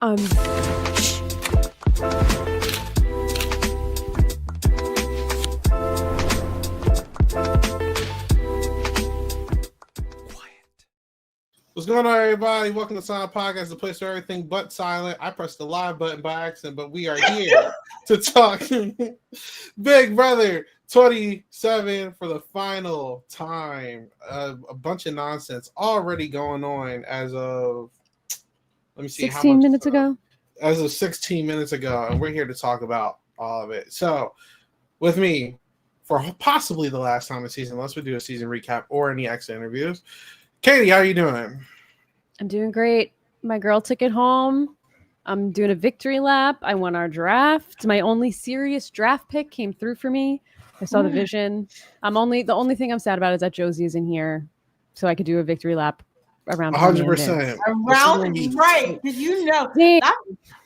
Um, What's going on, everybody? Welcome to Silent Podcast, the place where everything but silent. I pressed the live button by accident, but we are here to talk Big Brother 27 for the final time. A bunch of nonsense already going on as of, let me see, 16 minutes ago. As of 16 minutes ago, and we're here to talk about all of it. So, with me, for possibly the last time this season, unless we do a season recap or any exit interviews, Katie, how are you doing? I'm doing great. My girl took it home. I'm doing a victory lap. I won our draft. My only serious draft pick came through for me. I saw the vision. The only thing I'm sad about is that Josi is in here, so I could do a victory lap around 100%. Around, right? Did you know? Same.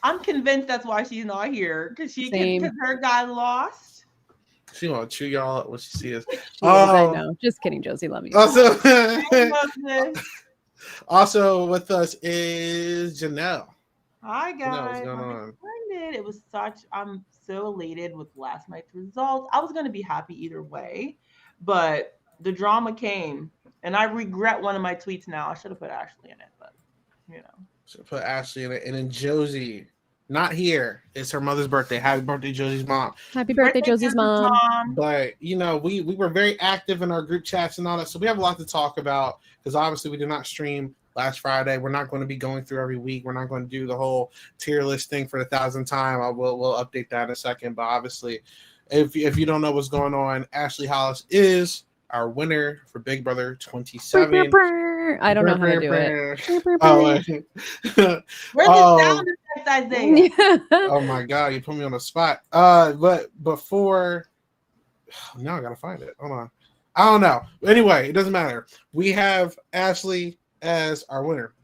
I'm convinced that's why she's not here, because her guy lost. She gonna chew y'all up when she sees us. I know. Just kidding, Josi. Love you. Also with us is Janelle. Hi guys. Janelle, what's going on? It was I'm so elated with last night's results. I was gonna be happy either way, but the drama came, and I regret one of my tweets now. I should have put Ashley in it, but you know. Should have put Ashley in it, and then Josi. Not here. It's her mother's birthday. Happy birthday, Josi's mom. Happy birthday, Josi's mom. But, we were very active in our group chats and all that, so we have a lot to talk about, because obviously we did not stream last Friday. We're not going to be going through every week. We're not going to do the whole tier list thing for the 1,000th time. We'll update that in a second, but obviously, if you don't know what's going on, Ashley Hollis is our winner for Big Brother 27. I don't know how to do it. Where's the sound effects, Isaiah? Oh my God, you put me on the spot. But before, now I gotta find it. Hold on. I don't know. Anyway, it doesn't matter. We have Ashley as our winner.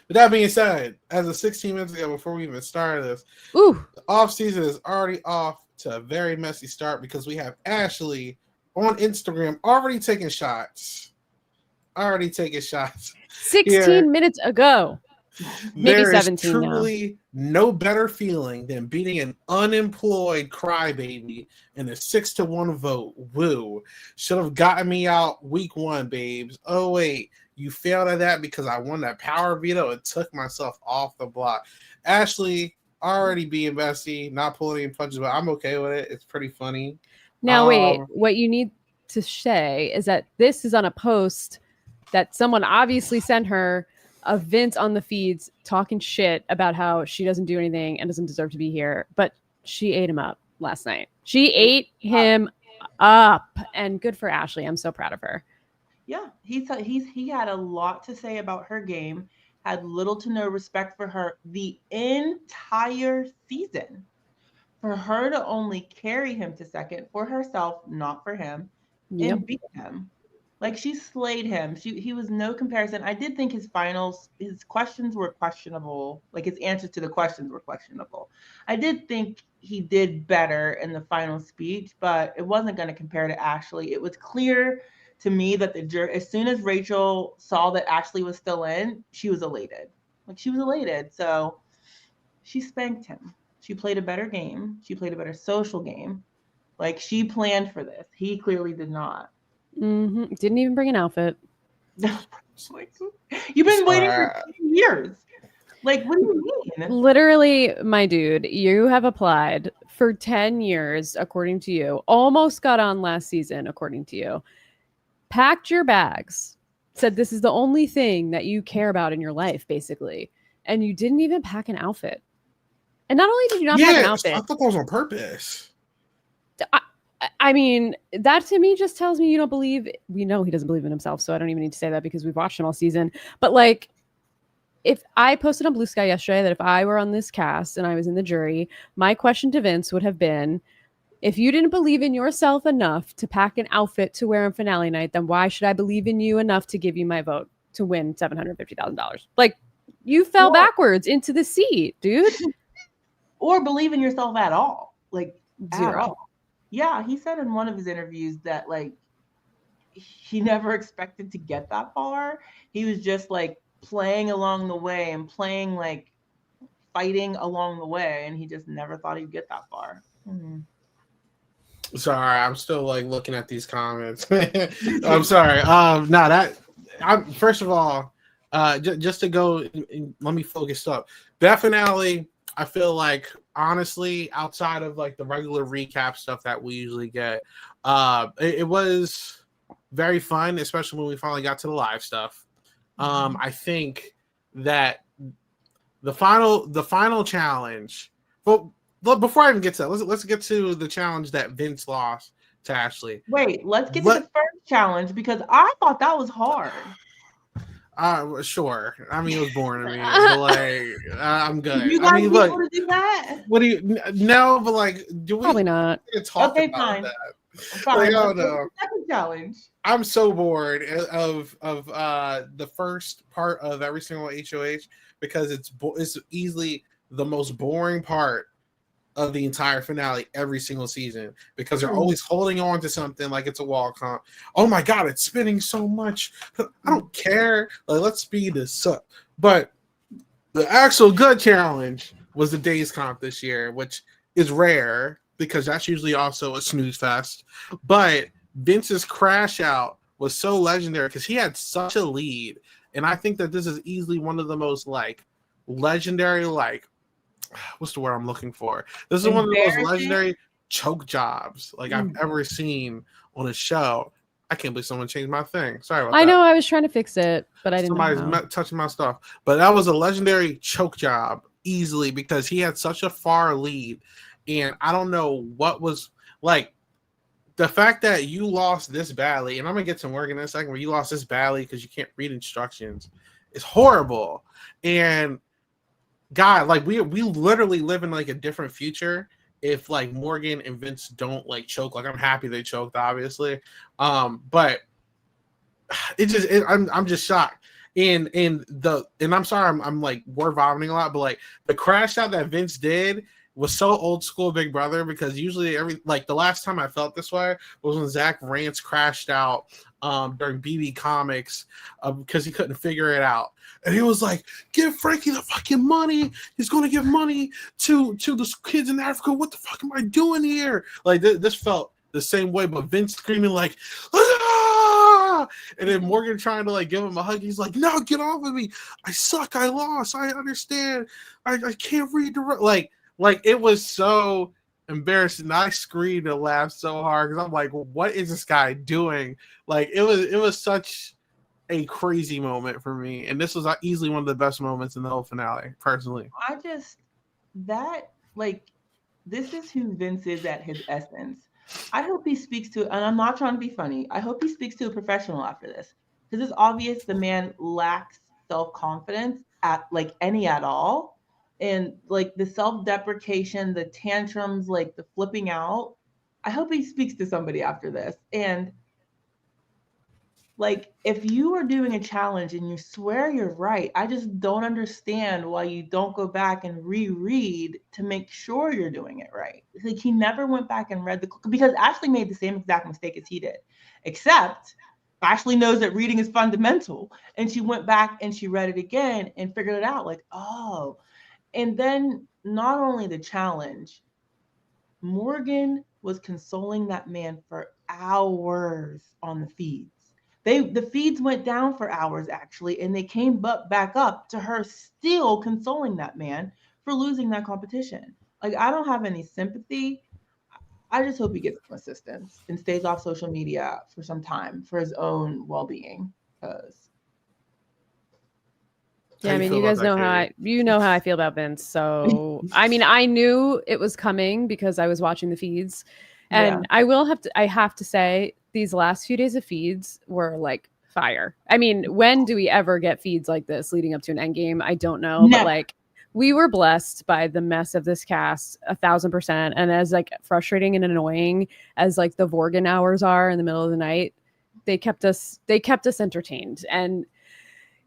With that being said, as of 16 minutes ago, before we even started this, the off season is already off to a very messy start, because we have Ashley on Instagram already taking shots. 16 minutes ago. Maybe 17 now. There is truly no better feeling than beating an unemployed crybaby in a 6-1 vote. Woo. Should have gotten me out week 1, babes. Oh, wait. You failed at that because I won that power veto and took myself off the block. Ashley already being messy, not pulling any punches, but I'm okay with it. It's pretty funny. Now, wait. What you need to say is that this is on a post that someone obviously sent her of Vince on the feeds talking shit about how she doesn't do anything and doesn't deserve to be here. But she ate him up last night. She ate him up, and good for Ashley. I'm so proud of her. Yeah, he had a lot to say about her game, had little to no respect for her the entire season. For her to only carry him to second for herself, not for him, and beat him. Like, she slayed him. He was no comparison. I did think his questions were questionable. Like, his answers to the questions were questionable. I did think he did better in the final speech, but it wasn't going to compare to Ashley. It was clear to me that as soon as Rachel saw that Ashley was still in, she was elated. So she spanked him. She played a better game. She played a better social game. Like, she planned for this. He clearly did not. Mm-hmm. Didn't even bring an outfit. You've been waiting for 2 years. Like, what do you mean? Literally, my dude, you have applied for 10 years, according to you. Almost got on last season, according to you. Packed your bags. Said this is the only thing that you care about in your life, basically. And you didn't even pack an outfit. And not only did you not pack an outfit. I thought that was on purpose. I mean, that to me just tells me you don't believe. We know he doesn't believe in himself, so I don't even need to say that because we've watched him all season. But like, if I posted on Blue Sky yesterday that if I were on this cast and I was in the jury, my question to Vince would have been, if you didn't believe in yourself enough to pack an outfit to wear on finale night, then why should I believe in you enough to give you my vote to win $750,000? Like, you fell backwards into the seat, dude. Or believe in yourself at all. Like, zero. At all. Yeah, he said in one of his interviews that, like, he never expected to get that far. He was just, like, playing along the way and playing, like, fighting along the way, and he just never thought he'd get that far. Mm-hmm. Sorry, I'm still like looking at these comments. I'm sorry. First of all, just to go and let me focus up. That finale, I feel like honestly, outside of like the regular recap stuff that we usually get, it was very fun, especially when we finally got to the live stuff. I think that the final challenge. Well, before I even get to that, let's get to the challenge that Vince lost to Ashley. Wait, let's get to the first challenge because I thought that was hard. Sure. I mean, it was boring to me, but like, I'm good. You guys be able to do that? What do you? No, but like, do we? Probably not. Talk okay, about fine. That? Fine. Like, no. Second challenge. I'm so bored of the first part of every single HOH because it's easily the most boring part of the entire finale every single season because they're always holding on to something like it's a wall comp. Oh my god, it's spinning so much. I don't care. Like, let's speed this up. But the actual good challenge was the days comp this year, which is rare because that's usually also a snooze fest. But Vince's crash out was so legendary because he had such a lead. And I think that this is easily one of the most like legendary, like, what's the word I'm looking for? This is one of the most legendary choke jobs like I've ever seen on a show. I can't believe someone changed my thing. Sorry about that. I know, I was trying to fix it, but I didn't Somebody's know. touching my stuff. But that was a legendary choke job easily because he had such a far lead. And I don't know what was like the fact that you lost this badly, and I'm gonna get to Morgan in a second, where you lost this badly because you can't read instructions is horrible. And God, like we literally live in like a different future if like Morgan and Vince don't like choke. Like, I'm happy they choked, obviously, but I'm just shocked. And I'm sorry, I'm like word vomiting a lot, but like the crash out that Vince did was so old school Big Brother because usually the last time I felt this way was when Zach Rance crashed out during BB Comics because he couldn't figure it out. And he was like, give Frankie the fucking money. He's going to give money to the kids in Africa. What the fuck am I doing here? Like, this felt the same way, but Vince screaming like, ah! And then Morgan trying to like give him a hug. He's like, no, get off of me. I suck. I lost. I understand. I can't read the like it was so embarrassing. I screamed and laughed so hard because I'm like, what is this guy doing? Like, it was such a crazy moment for me, and this was easily one of the best moments in the whole finale, personally. This is who Vince is at his essence. I hope he speaks to, and I'm not trying to be funny, I hope he speaks to a professional after this, because it's obvious the man lacks self-confidence at all, and like the self-deprecation, the tantrums, like the flipping out. I hope he speaks to somebody after this. And like, if you are doing a challenge and you swear you're right, I just don't understand why you don't go back and reread to make sure you're doing it right. Like, he never went back and read because Ashley made the same exact mistake as he did, except Ashley knows that reading is fundamental. And she went back and she read it again and figured it out. Like, oh. And then not only the challenge, Morgan was consoling that man for hours on the feeds. The feeds went down for hours, actually, and they came back up to her still consoling that man for losing that competition. Like, I don't have any sympathy. I just hope he gets some assistance and stays off social media for some time for his own well-being. Yeah, I mean, you guys know how I feel about Vince. So, I mean, I knew it was coming because I was watching the feeds, and yeah. I have to say, these last few days of feeds were like fire. I mean, when do we ever get feeds like this leading up to an end game? I don't know, but like, we were blessed by the mess of this cast 1,000%. And as like frustrating and annoying as like the Vorgan hours are in the middle of the night, they kept us entertained. And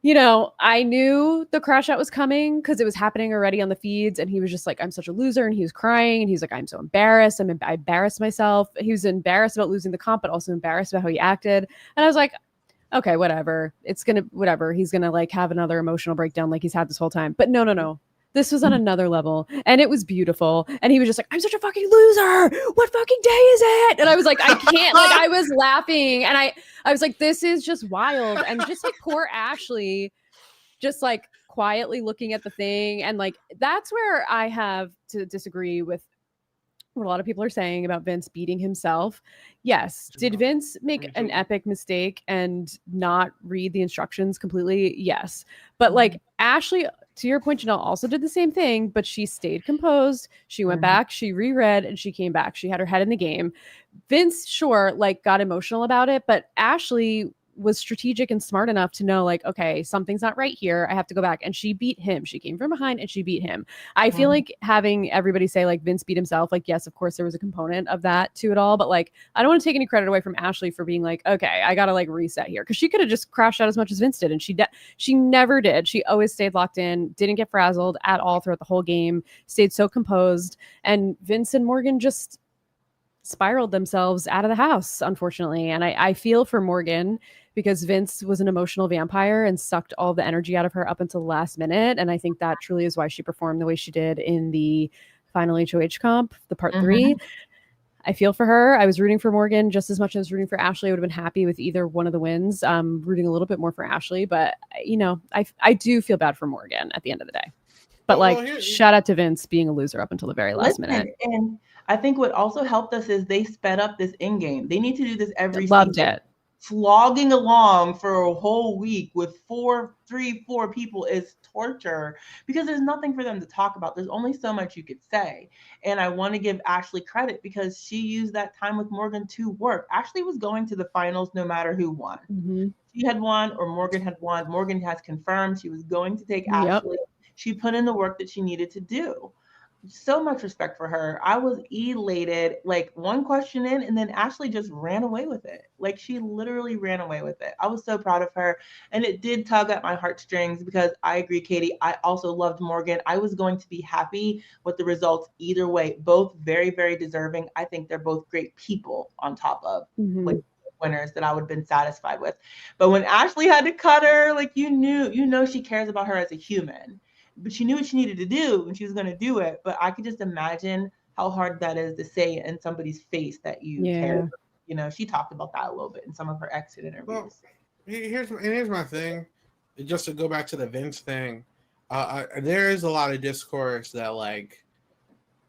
you know, I knew the crash out was coming because it was happening already on the feeds. And he was just like, I'm such a loser. And he was crying. And he was like, I'm so embarrassed. I embarrassed myself. He was embarrassed about losing the comp, but also embarrassed about how he acted. And I was like, okay, whatever. He's going to like have another emotional breakdown like he's had this whole time. But no. This was on another level, and it was beautiful. And he was just like, I'm such a fucking loser. What fucking day is it? And I was like, I can't. Like, I was laughing, and I was like, this is just wild. And just like poor Ashley, just like quietly looking at the thing. And like, that's where I have to disagree with what a lot of people are saying about Vince beating himself. Yes. Did Vince make an epic mistake and not read the instructions completely? Yes. But like Ashley, to your point, Janelle also did the same thing, but she stayed composed. She went back, she reread, and she came back. She had her head in the game. Vince, sure, like got emotional about it, but Ashley was strategic and smart enough to know, like, okay, something's not right here. I have to go back. And she beat him. She came from behind and she beat him. I feel like having everybody say like Vince beat himself, like, yes, of course there was a component of that to it all, but like, I don't want to take any credit away from Ashley for being like, okay, I got to like reset here. Cause she could have just crashed out as much as Vince did. And she never did. She always stayed locked in, didn't get frazzled at all throughout the whole game, stayed so composed. And Vince and Morgan just spiraled themselves out of the house, unfortunately. And I feel for Morgan, because Vince was an emotional vampire and sucked all the energy out of her up until the last minute. And I think that truly is why she performed the way she did in the final HOH comp, the part 3. I feel for her. I was rooting for Morgan just as much as I was rooting for Ashley. I would have been happy with either one of the wins. Rooting a little bit more for Ashley, but you know, I do feel bad for Morgan at the end of the day. But shout out to Vince being a loser up until the very last minute. And I think what also helped us is they sped up this in game. They need to do this every Loved season. it. Flogging along for a whole week with 4 people is torture because there's nothing for them to talk about. There's only so much you could say. And I want to give Ashley credit because she used that time with Morgan to work. Ashley was going to the finals no matter who won. She had won or Morgan had won. Morgan has confirmed she was going to take Ashley. She put in the work that she needed to do. So much respect for her. I was elated, like one question in, and then Ashley just ran away with it. Like she literally ran away with it. I was so proud of her. And it did tug at my heartstrings because I agree, Katie. I also loved Morgan. I was going to be happy with the results either way. Both very, very deserving. I think they're both great people on top of like winners that I would have been satisfied with. But when Ashley had to cut her, like you know she cares about her as a human. But she knew what she needed to do and she was going to do it. But I could just imagine how hard that is to say in somebody's face that you care. You know, she talked about that a little bit in some of her exit interviews. Well, here's my thing. Just to go back to the Vince thing, there is a lot of discourse that like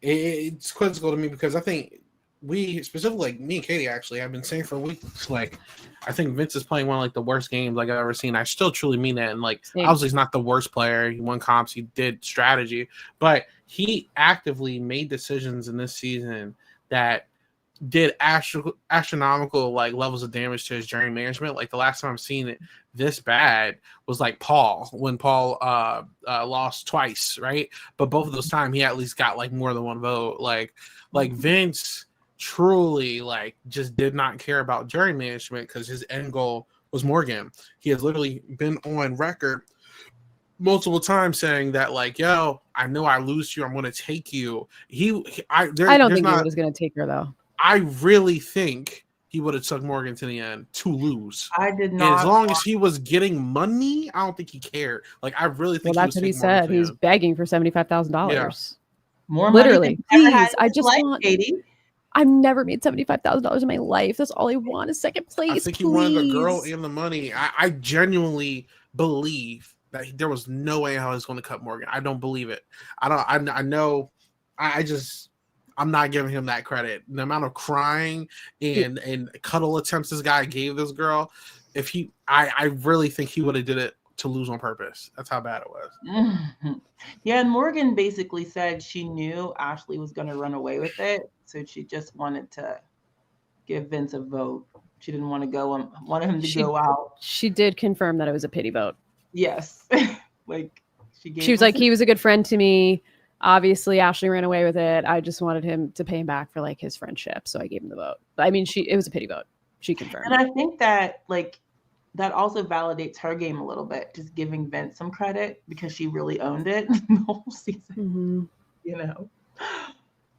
it's critical to me because I think we specifically, like me and Katie, actually have been saying for weeks, like I think Vince is playing one of like the worst games like I've ever seen. I still truly mean that. And like obviously he's not the worst player. He won comps, he did strategy, but he actively made decisions in this season that did astronomical like levels of damage to his journey management. Like the last time I've seen it this bad was like Paul, when Paul lost twice, right? But both of those times he at least got like more than one vote. Like Vince truly like just did not care about jury management because his end goal was Morgan. He has literally been on record multiple times saying that like, yo, I know I lose you, I'm going to take you. I don't think he was going to take her though. I really think he would have took Morgan to the end to lose. I did not. And as long as he was getting money, I don't think he cared. Like I really think that's what he said. He's begging for $75,000. More literally. Please, I just want Katie. I've never made $75,000 in my life. That's all I want is second place. I think he wanted the girl and the money. I genuinely believe that there was no way how he was going to cut Morgan. I don't believe it. I know. I'm not giving him that credit. The amount of crying and cuddle attempts this guy gave this girl, I really think he would have did it to lose on purpose. That's how bad it was. Yeah, and Morgan basically said she knew Ashley was going to run away with it, so she just wanted to give Vince a vote. She didn't want to wanted him to go out. She did confirm that it was a pity vote. Yes, she was like, he was a good friend to me. Obviously, Ashley ran away with it. I just wanted him to pay him back for like his friendship, so I gave him the vote. But I mean, it was a pity vote. She confirmed. And I think that that also validates her game a little bit, just giving Vince some credit because she really owned it the whole season. You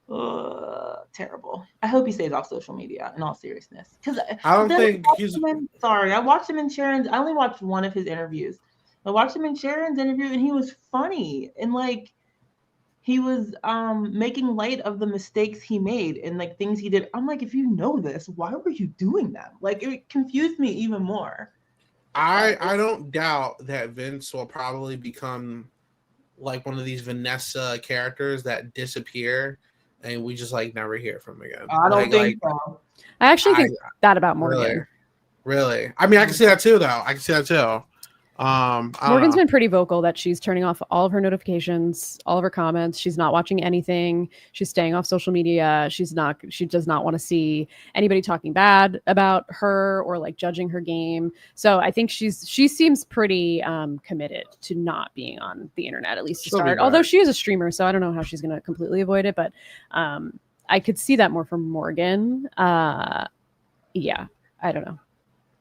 know, terrible. I hope he stays off social media in all seriousness. Because I don't think he's. I watched him in Sharon's. I only watched one of his interviews. I watched him in Sharon's interview, and he was funny and like he was making light of the mistakes he made and like things he did. I'm like, if you know this, why were you doing them? Like, it confused me even more. I don't doubt that Vince will probably become like one of these Vanessa characters that disappear and we just like never hear from again. I don't think so. I actually think that about Morgan. Really. I mean, I can see that too, though. I can see that too. Morgan's been pretty vocal that she's turning off all of her notifications, all of her comments. She's not watching anything. She's staying off social media. She does not want to see anybody talking bad about her or like judging her game. So I think she seems pretty committed to not being on the internet, at least to start. Although she is a streamer, so I don't know how she's going to completely avoid it, but I could see that more from Morgan. Yeah, I don't know.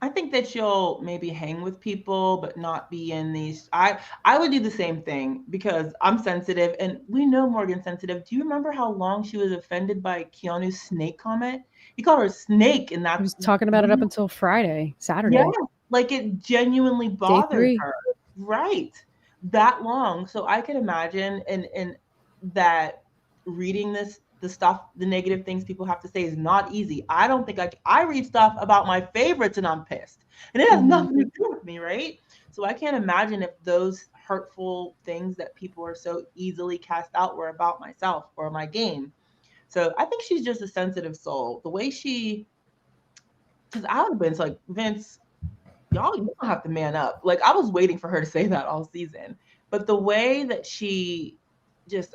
I think that you'll maybe hang with people, but not be in these. I would do the same thing because I'm sensitive, and we know Morgan's sensitive. Do you remember how long she was offended by Keanu's snake comment? He called her a snake, and that he was talking about it up until Saturday. Yeah, like it genuinely bothered her, right? That long. So I can imagine, and that reading this. The stuff, the negative things people have to say is not easy. I don't think I read stuff about my favorites and I'm pissed. And it has nothing to do with me, right? So I can't imagine if those hurtful things that people are so easily cast out were about myself or my game. So I think she's just a sensitive soul. The way because I would have been like, Vince, y'all, you don't have to man up. Like, I was waiting for her to say that all season. But the way that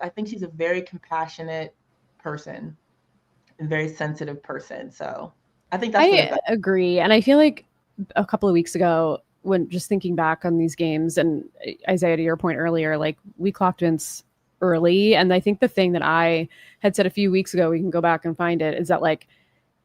I think she's a very compassionate person and very sensitive person. So I think I agree. And I feel like a couple of weeks ago, when just thinking back on these games, and Isaiah, to your point earlier, like we clocked Vince early. And I think the thing that I had said a few weeks ago, we can go back and find it, is that like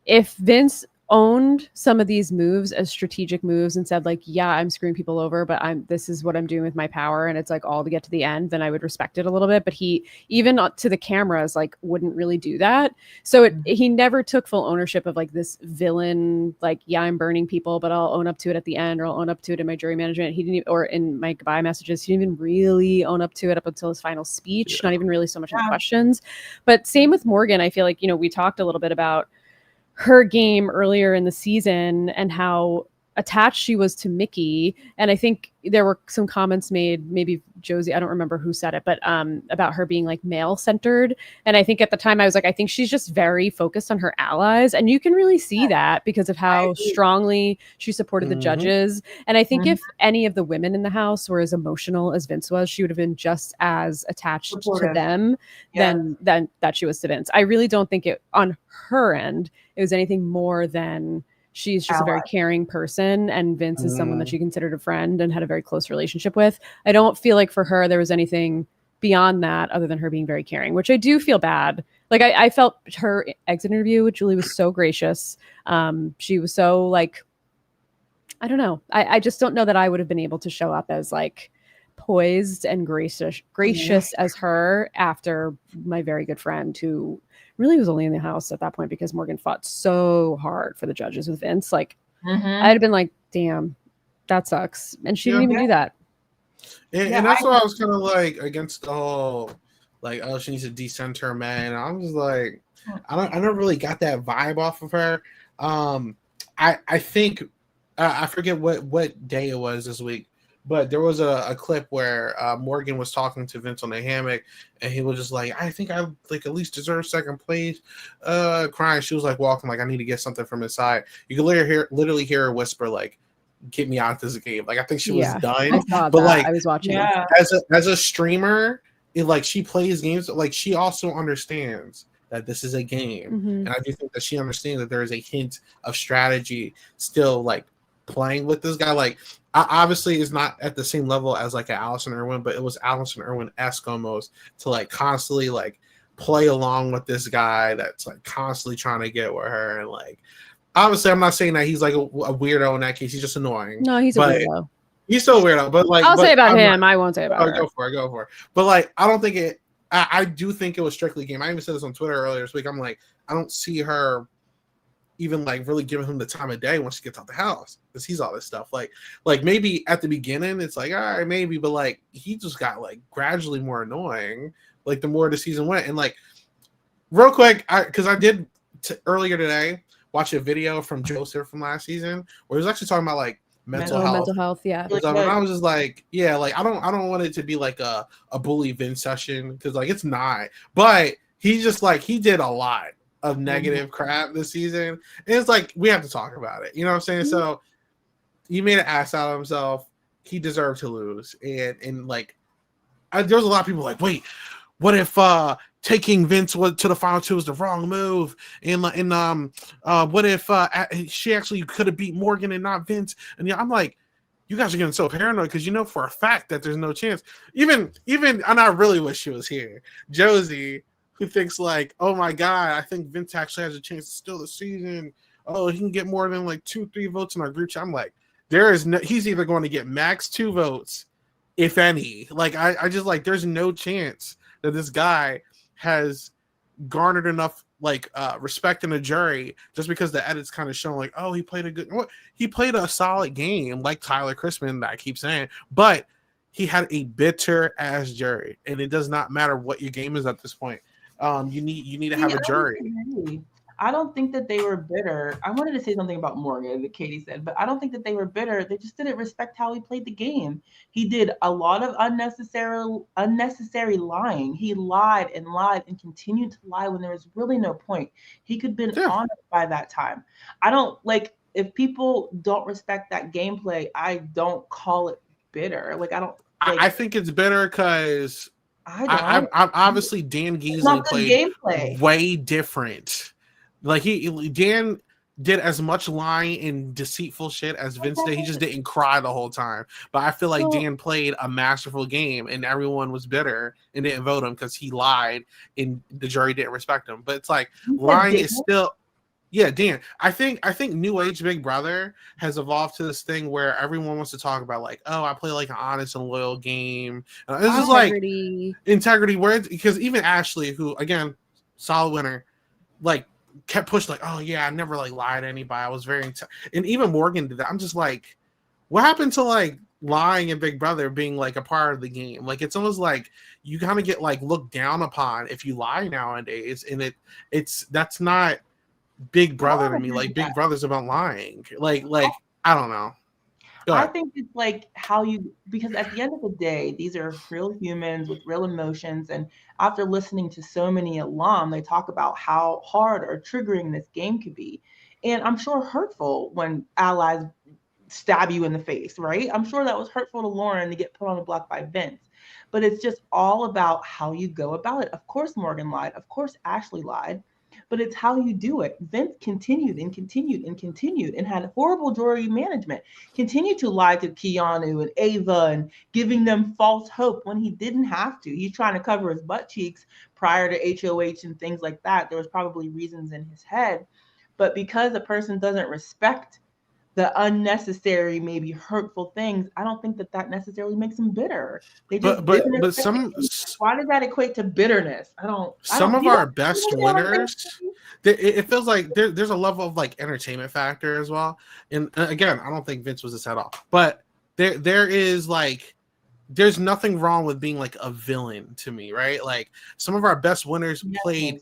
if Vince owned some of these moves as strategic moves and said like, yeah, I'm screwing people over, but this is what I'm doing with my power, and it's like all to get to the end, then I would respect it a little bit. But he, even to the cameras, like wouldn't really do that. So he never took full ownership of like this villain, like, yeah, I'm burning people, but I'll own up to it at the end, or I'll own up to it in my jury management. He didn't even, or in my goodbye messages, he didn't even really own up to it up until his final speech, not even really so much in the questions. But same with Morgan. I feel like, we talked a little bit about her game earlier in the season and how attached she was to Mickey. And I think there were some comments made, maybe Josi, I don't remember who said it, but about her being like male centered. And I think at the time I was like, I think she's just very focused on her allies. And you can really see that because of how strongly she supported the judges. And I think if any of the women in the house were as emotional as Vince was, she would have been just as attached to them than that she was to Vince. I really don't think it on her end, it was anything more than she's just a very caring person, and Vince is someone that she considered a friend and had a very close relationship with. I don't feel like for her there was anything beyond that other than her being very caring, which I do feel bad. Like I felt her exit interview with Julie was so gracious. She was so like, I don't know. I just don't know that I would have been able to show up as like poised and gracious as her after my very good friend who really was only in the house at that point because Morgan fought so hard for the judges with Vince. Like I'd have been like, damn, that sucks. And she didn't even do that. And that's why I was kind of like against the whole, like, oh, she needs to decent her man. I was like, I never really got that vibe off of her. I think, I forget what day it was this week, but there was a clip where Morgan was talking to Vince on the hammock, and he was just like, I think I like at least deserve second place. Crying. She was like walking like, I need to get something from inside. You could literally hear her whisper like, get me out of this game. Like I think she was done. But like I was watching as a streamer, like she plays games, like she also understands that this is a game. And I do think that she understands that there is a hint of strategy still like playing with this guy. Like obviously is not at the same level as like an Allison Irwin, but it was Allison Irwin-esque almost to like constantly like play along with this guy that's like constantly trying to get with her. And like obviously I'm not saying that he's like a weirdo in that case, he's just annoying. No, he's a weirdo. He's still a weirdo, but like I'll say about him, I won't say about her. Go for it. But like I don't think it I do think it was strictly a game. I even said this on Twitter earlier this week. I'm like, I don't see her even like really giving him the time of day once she gets out the house because he's all this stuff. Like maybe at the beginning it's like, all right, maybe, but like he just got like gradually more annoying like the more the season went. And like real quick, because I did earlier today watch a video from Josi from last season where he was actually talking about like mental health. Yeah. And I was just like, yeah, like I don't want it to be like a bully Vince session because like it's not. But he just like he did a lot of negative crap this season. And it's like we have to talk about it. You know what I'm saying? So he made an ass out of himself. He deserved to lose. And like there was a lot of people like, wait, what if taking Vince to the final two was the wrong move? And what if she actually could have beat Morgan and not Vince? And I'm like, you guys are getting so paranoid because you know for a fact that there's no chance. Even, and I really wish she was here. Josi, who thinks like, oh my God, I think Vince actually has a chance to steal the season. Oh, he can get more than like 2-3 votes in our group chat. I'm like, he's either going to get max 2 votes, if any. Like I just like there's no chance that this guy has garnered enough like respect in the jury just because the edits kind of show like, oh, he played a solid game like Tyler Crispin that I keep saying, but he had a bitter ass jury, and it does not matter what your game is at this point. You need to have a jury. I don't think that they were bitter. I wanted to say something about Morgan that Katie said, but I don't think that they were bitter. They just didn't respect how he played the game. He did a lot of unnecessary lying. He lied and continued to lie when there was really no point. He could have been honored by that time. I don't like if people don't respect that gameplay, I don't call it bitter. Like I don't like, I think it's bitter because I obviously Dan Giesley played gameplay way different. Like Dan did as much lying and deceitful shit as Vince did. He just didn't cry the whole time. But I feel like Dan played a masterful game, and everyone was bitter and didn't vote him because he lied, and the jury didn't respect him. But it's like lying is still, Dan. I think New Age Big Brother has evolved to this thing where everyone wants to talk about like, oh, I play like an honest and loyal game. This is like integrity. Where because even Ashley, who again, solid winner, like. Kept pushing like, oh yeah, I never like lied to anybody. I was very and even Morgan did that. I'm just like, what happened to like lying in Big Brother being like a part of the game? Like it's almost like you kind of get like looked down upon if you lie nowadays, and that's not Big Brother to me. Like Big Brother's about lying. Like I don't know. I think it's like how because at the end of the day, these are real humans with real emotions. And after listening to so many alum, they talk about how hard or triggering this game could be. And I'm sure hurtful when allies stab you in the face, right? I'm sure that was hurtful to Lauren to get put on the block by Vince. But it's just all about how you go about it. Of course, Morgan lied. Of course, Ashley lied. But it's how you do it. Vince continued and had horrible jury management, continued to lie to Keanu and Ava and giving them false hope when he didn't have to. He's trying to cover his butt cheeks prior to HOH and things like that. There was probably reasons in his head. But because a person doesn't respect the unnecessary, maybe hurtful things, I don't think that necessarily makes them bitter. They just but why does that equate to bitterness? Some of our best winners, it feels like there's a level of like entertainment factor as well. And again, I don't think Vince was this at all, but there is like there's nothing wrong with being like a villain to me, right? Like some of our best winners played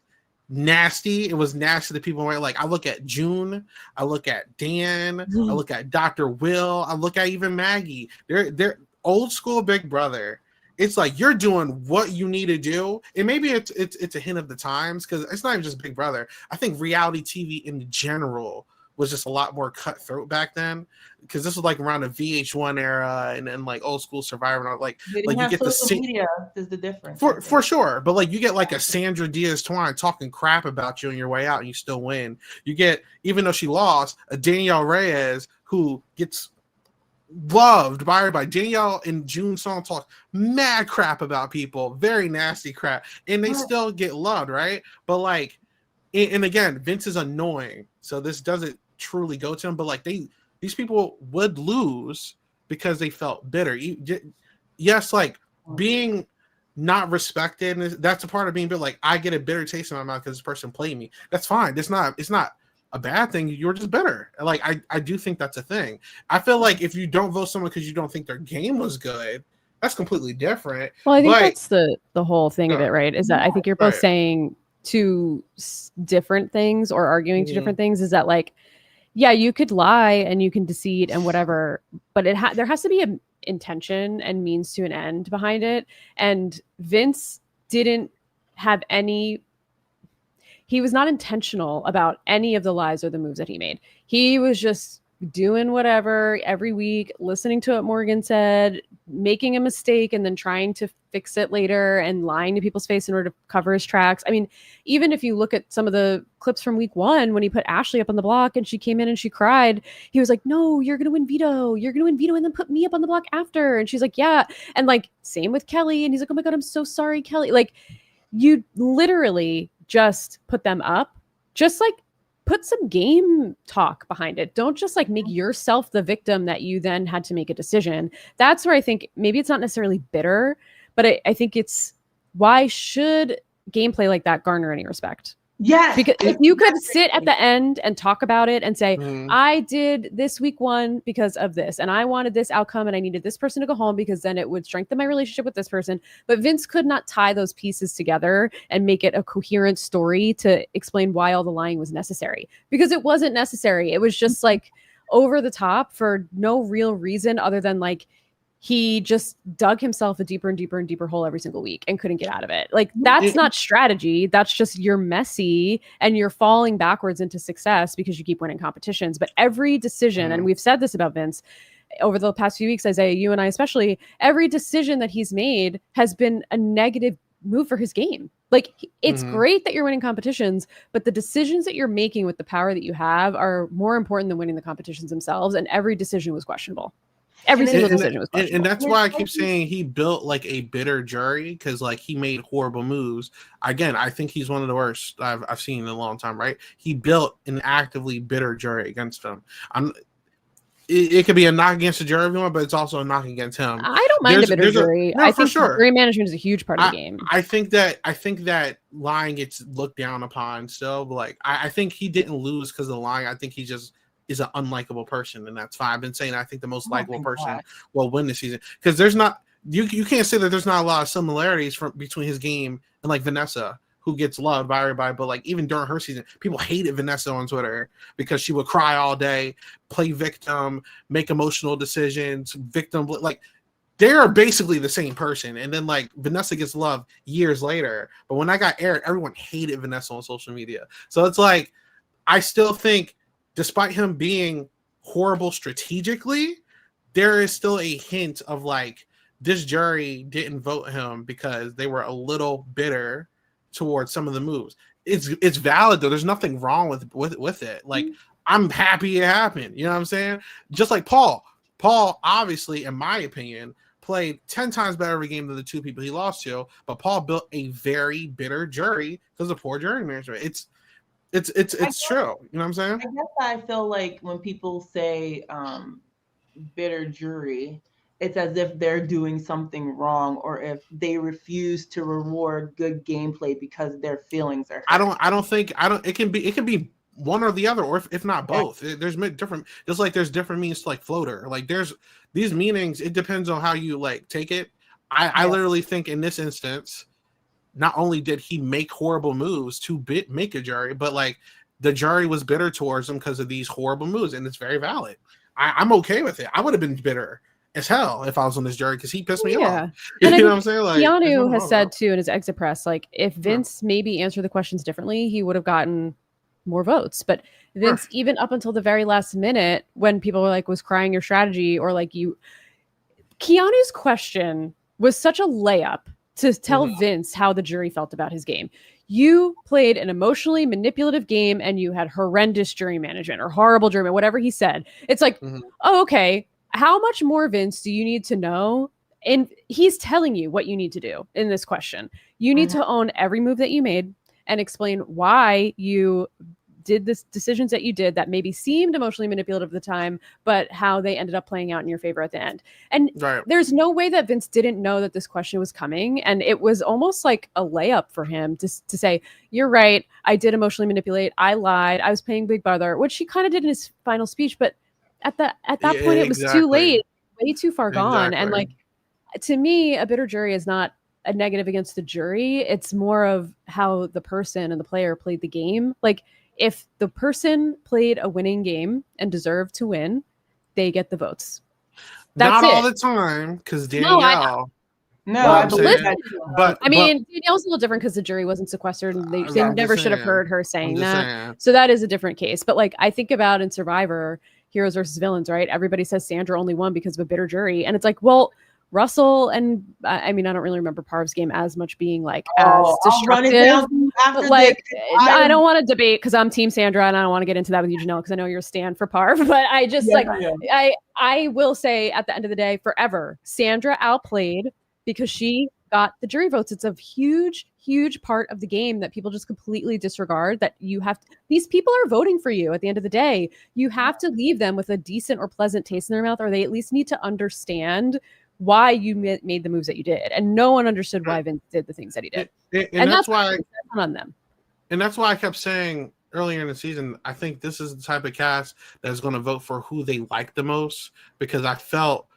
nasty. It was nasty to people where like I look at June, I look at Dan, I look at Dr. Will, I look at even Maggie. They're old school Big Brother. It's like you're doing what you need to do, and maybe it's a hint of the times because it's not even just Big Brother. I think reality TV in general was just a lot more cutthroat back then because this was like around the VH1 era and like old school Survivor. And like you get the media is the difference for sure. But like you get like a Sandra Diaz-Twine talking crap about you on your way out and you still win. You get, even though she lost, a Danielle Reyes who gets loved by everybody. Danielle and June Song talk mad crap about people, very nasty crap, and they still get loved, right? But like, and again, Vince is annoying, so this doesn't truly go to him. But like these people would lose because they felt bitter. Yes, like being not respected, and that's a part of being bitter. Like I get a bitter taste in my mouth because this person played me. That's fine. It's not a bad thing. You're just bitter. Like I do think that's a thing. I feel like if you don't vote someone because you don't think their game was good, that's completely different. Well, I think but that's the whole thing of it, right? Is that I think you're both right. saying two different things or arguing two Mhm. different things. Is that like, yeah, you could lie and you can deceive and whatever, but there has to be an intention and means to an end behind it. And Vince didn't have any. He was not intentional about any of the lies or the moves that he made. He was just doing whatever every week, listening to what Morgan said, making a mistake and then trying to fix it later and lying to people's face in order to cover his tracks. I mean, even if you look at some of the clips from week 1 when he put Ashley up on the block and she came in and she cried, he was like, "No, you're going to win veto. You're going to win veto and then put me up on the block after." And she's like, "Yeah." And like same with Kelly and he's like, "Oh my God, I'm so sorry, Kelly." Like you literally just put them up, just like put some game talk behind it. Don't just like make yourself the victim that you then had to make a decision. That's where I think maybe it's not necessarily bitter, but I think it's why should gameplay like that garner any respect? Yes. Because if you could sit at the end and talk about it and say, Mhm. I did this week 1 because of this, and I wanted this outcome, and I needed this person to go home because then it would strengthen my relationship with this person. But Vince could not tie those pieces together and make it a coherent story to explain why all the lying was necessary, because it wasn't necessary. It was just like over the top for no real reason other than like he just dug himself a deeper and deeper and deeper hole every single week and couldn't get out of it. Like that's not strategy. That's just you're messy and you're falling backwards into success because you keep winning competitions. But every decision, and we've said this about Vince over the past few weeks, Isaiah, you and I especially, every decision that he's made has been a negative move for his game. Like it's great that you're winning competitions, but the decisions that you're making with the power that you have are more important than winning the competitions themselves. And every decision was questionable. Every single decision was questionable. And that's why I keep saying he built like a bitter jury, because like he made horrible moves. Again, I think he's one of the worst I've seen in a long time, right? He built an actively bitter jury against him. It could be a knock against the jury if you want, but it's also a knock against him. I don't mind a bitter jury. No, I for think sure. jury management is a huge part of the game. I think that lying gets looked down upon still. But like I think he didn't lose because of lying. I think he just is an unlikable person, and that's fine. I've been saying I think the most likable person will win this season, because there's not you can't say that there's not a lot of similarities between his game and like Vanessa, who gets loved by everybody, but like even during her season, people hated Vanessa on Twitter because she would cry all day, play victim, make emotional decisions, victim, like they are basically the same person. And then like Vanessa gets loved years later, but when I got aired, everyone hated Vanessa on social media. So it's like I still think, despite him being horrible strategically, there is still a hint of like this jury didn't vote him because they were a little bitter towards some of the moves. It's valid though. There's nothing wrong with it. Like I'm happy it happened. You know what I'm saying? Just like Paul. Paul, obviously, in my opinion, played 10 times better every game than the two people he lost to. But Paul built a very bitter jury because of poor jury management. It's true. You know what I'm saying? I guess I feel like when people say bitter jury, it's as if they're doing something wrong, or if they refuse to reward good gameplay because their feelings are hurt. I don't think it can be one or the other, or if not both. There's different, just like there's different meanings to like floater. Like there's these meanings, it depends on how you like take it. I literally think in this instance, not only did he make horrible moves to make a jury, but like the jury was bitter towards him because of these horrible moves, and it's very valid. I'm okay with it. I would have been bitter as hell if I was on this jury because he pissed me off. You know what I'm saying? Like Keanu has said too in his exit press, like if Vince maybe answered the questions differently, he would have gotten more votes. But Vince, even up until the very last minute, when people were like, was crying your strategy, or like Keanu's question was such a layup to tell Vince how the jury felt about his game. You played an emotionally manipulative game and you had horrendous jury management or horrible jury, whatever he said. It's like, oh, okay. How much more, Vince, do you need to know? And he's telling you what you need to do in this question. You need to own every move that you made and explain why you did the decisions that you did that maybe seemed emotionally manipulative at the time, but how they ended up playing out in your favor at the end. And there's no way that Vince didn't know that this question was coming. And it was almost like a layup for him to say, you're right, I did emotionally manipulate. I lied. I was playing Big Brother, which he kind of did in his final speech. But at that point, it was too late, way too far gone. And like, to me, a bitter jury is not a negative against the jury. It's more of how the person and the player played the game. Like, if the person played a winning game and deserved to win, they get the votes. That's Not all it. the time, because No, Danielle. No, Well, I believe listen, that. But I mean, Danielle's a little different because the jury wasn't sequestered and they I'm never just should have saying. heard her saying I'm just that. saying. So that is a different case. But like, I think about in Survivor, heroes versus villains, right? Everybody says Sandra only won because of a bitter jury. And it's like, well, Russell and I mean, I don't really remember Parv's game as much being like as I'll run it destructive. down after But like, this. I don't want to debate because I'm Team Sandra and I don't want to get into that with you, Janelle, because I know you're a stan for Parv. But I just Yes, I will say at the end of the day, forever, Sandra outplayed because she got the jury votes. It's a huge, huge part of the game that people just completely disregard, that you have to, these people are voting for you at the end of the day. You have to leave them with a decent or pleasant taste in their mouth, or they at least need to understand why you made the moves that you did. And no one understood why Vince did the things that he did. And that's why on them. And that's why I kept saying earlier in the season, I think this is the type of cast that's going to vote for who they like the most, because I felt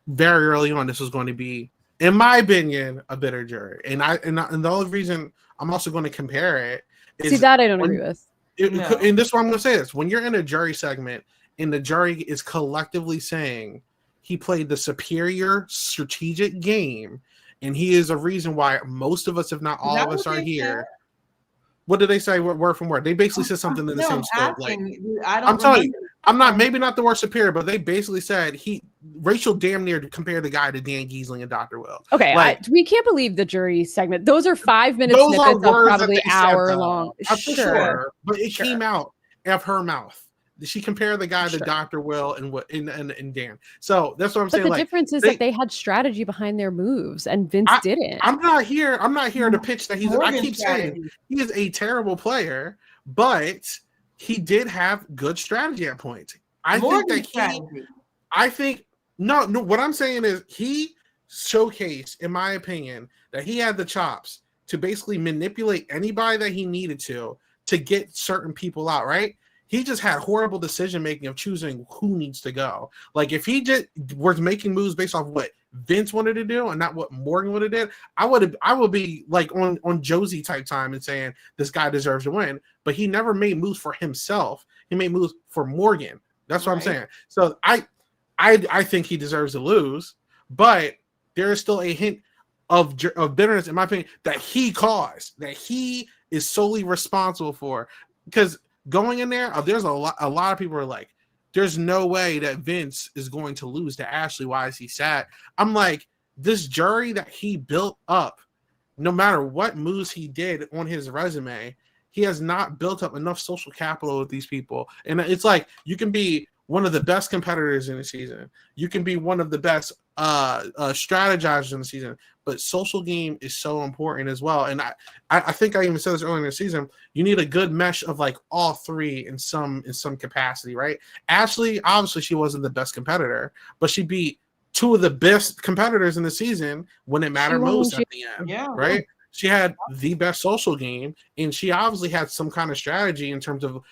very early on this was going to be, in my opinion, a bitter jury. And the only reason I'm also going to compare it is, see, that I don't agree with. And this is why I'm going to say this. When you're in a jury segment and the jury is collectively saying he played the superior strategic game, and he is a reason why most of us, if not all of us, are here. What did they say? Word from word? They basically said something in the same scope. Like, I'm telling you, I'm not, maybe not the word superior, but they basically said Rachel damn near compared the guy to Dan Giesling and Dr. Will. Okay, like, we can't believe the jury segment. Those are 5 minute those snippets of words probably hour long. Sure, but it came out of her mouth. She compared the guy to Dr. Will and Dan. So that's what I'm saying. But the difference is that they had strategy behind their moves, and Vince didn't. I'm not here to pitch that he's. I keep saying he is a terrible player, but he did have good strategy at points. What I'm saying is he showcased, in my opinion, that he had the chops to basically manipulate anybody that he needed to get certain people out, right? He just had horrible decision making of choosing who needs to go. Like, if he just was making moves based off what Vince wanted to do and not what Morgan would have did, I would be like on Josi type time and saying this guy deserves to win. But he never made moves for himself. He made moves for Morgan. That's what I'm saying. So I think he deserves to lose, but there is still a hint of bitterness, in my opinion, that he caused, that he is solely responsible for. Because going in there, there's a lot of people are like, there's no way that Vince is going to lose to Ashley. Why is he sad? I'm like, this jury that he built up, no matter what moves he did on his resume, he has not built up enough social capital with these people. And it's like, you can be one of the best competitors in the season. You can be one of the best strategizers in the season, but social game is so important as well. And I think I even said this earlier in the season, you need a good mesh of like all three in some capacity, right? Ashley, obviously she wasn't the best competitor, but she beat two of the best competitors in the season when it mattered most at the end, right? She had the best social game, and she obviously had some kind of strategy in terms of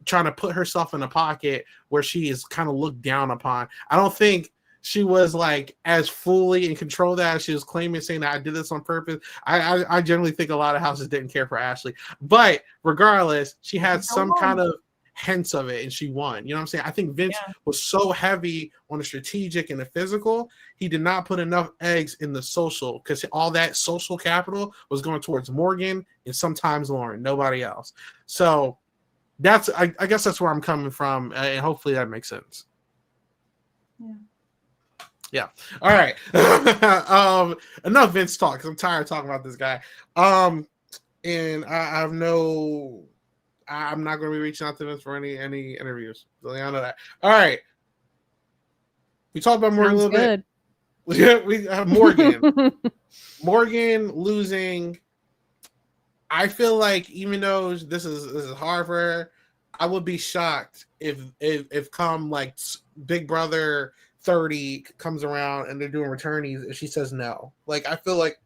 trying to put herself in a pocket where she is kind of looked down upon. I don't think she was like as fully in control of that as she was claiming, saying that I did this on purpose. I generally think a lot of houses didn't care for Ashley, but regardless, she had some kind of hints of it and she won. You know what I'm saying? I think Vince was so heavy on the strategic and the physical, he did not put enough eggs in the social, because all that social capital was going towards Morgan and sometimes Lauren, nobody else. So that's, I guess that's where I'm coming from, and hopefully that makes sense. Yeah. All right. Enough Vince talk, because I'm tired of talking about this guy. And I'm not going to be reaching out to Vince for any interviews. So I know that. All right. We talked about Morgan a little bit. Yeah, we have Morgan. Morgan losing. I feel like, even though this is hard for her, I would be shocked if come like Big Brother 30 comes around and they're doing returnees and she says no. Like, I feel like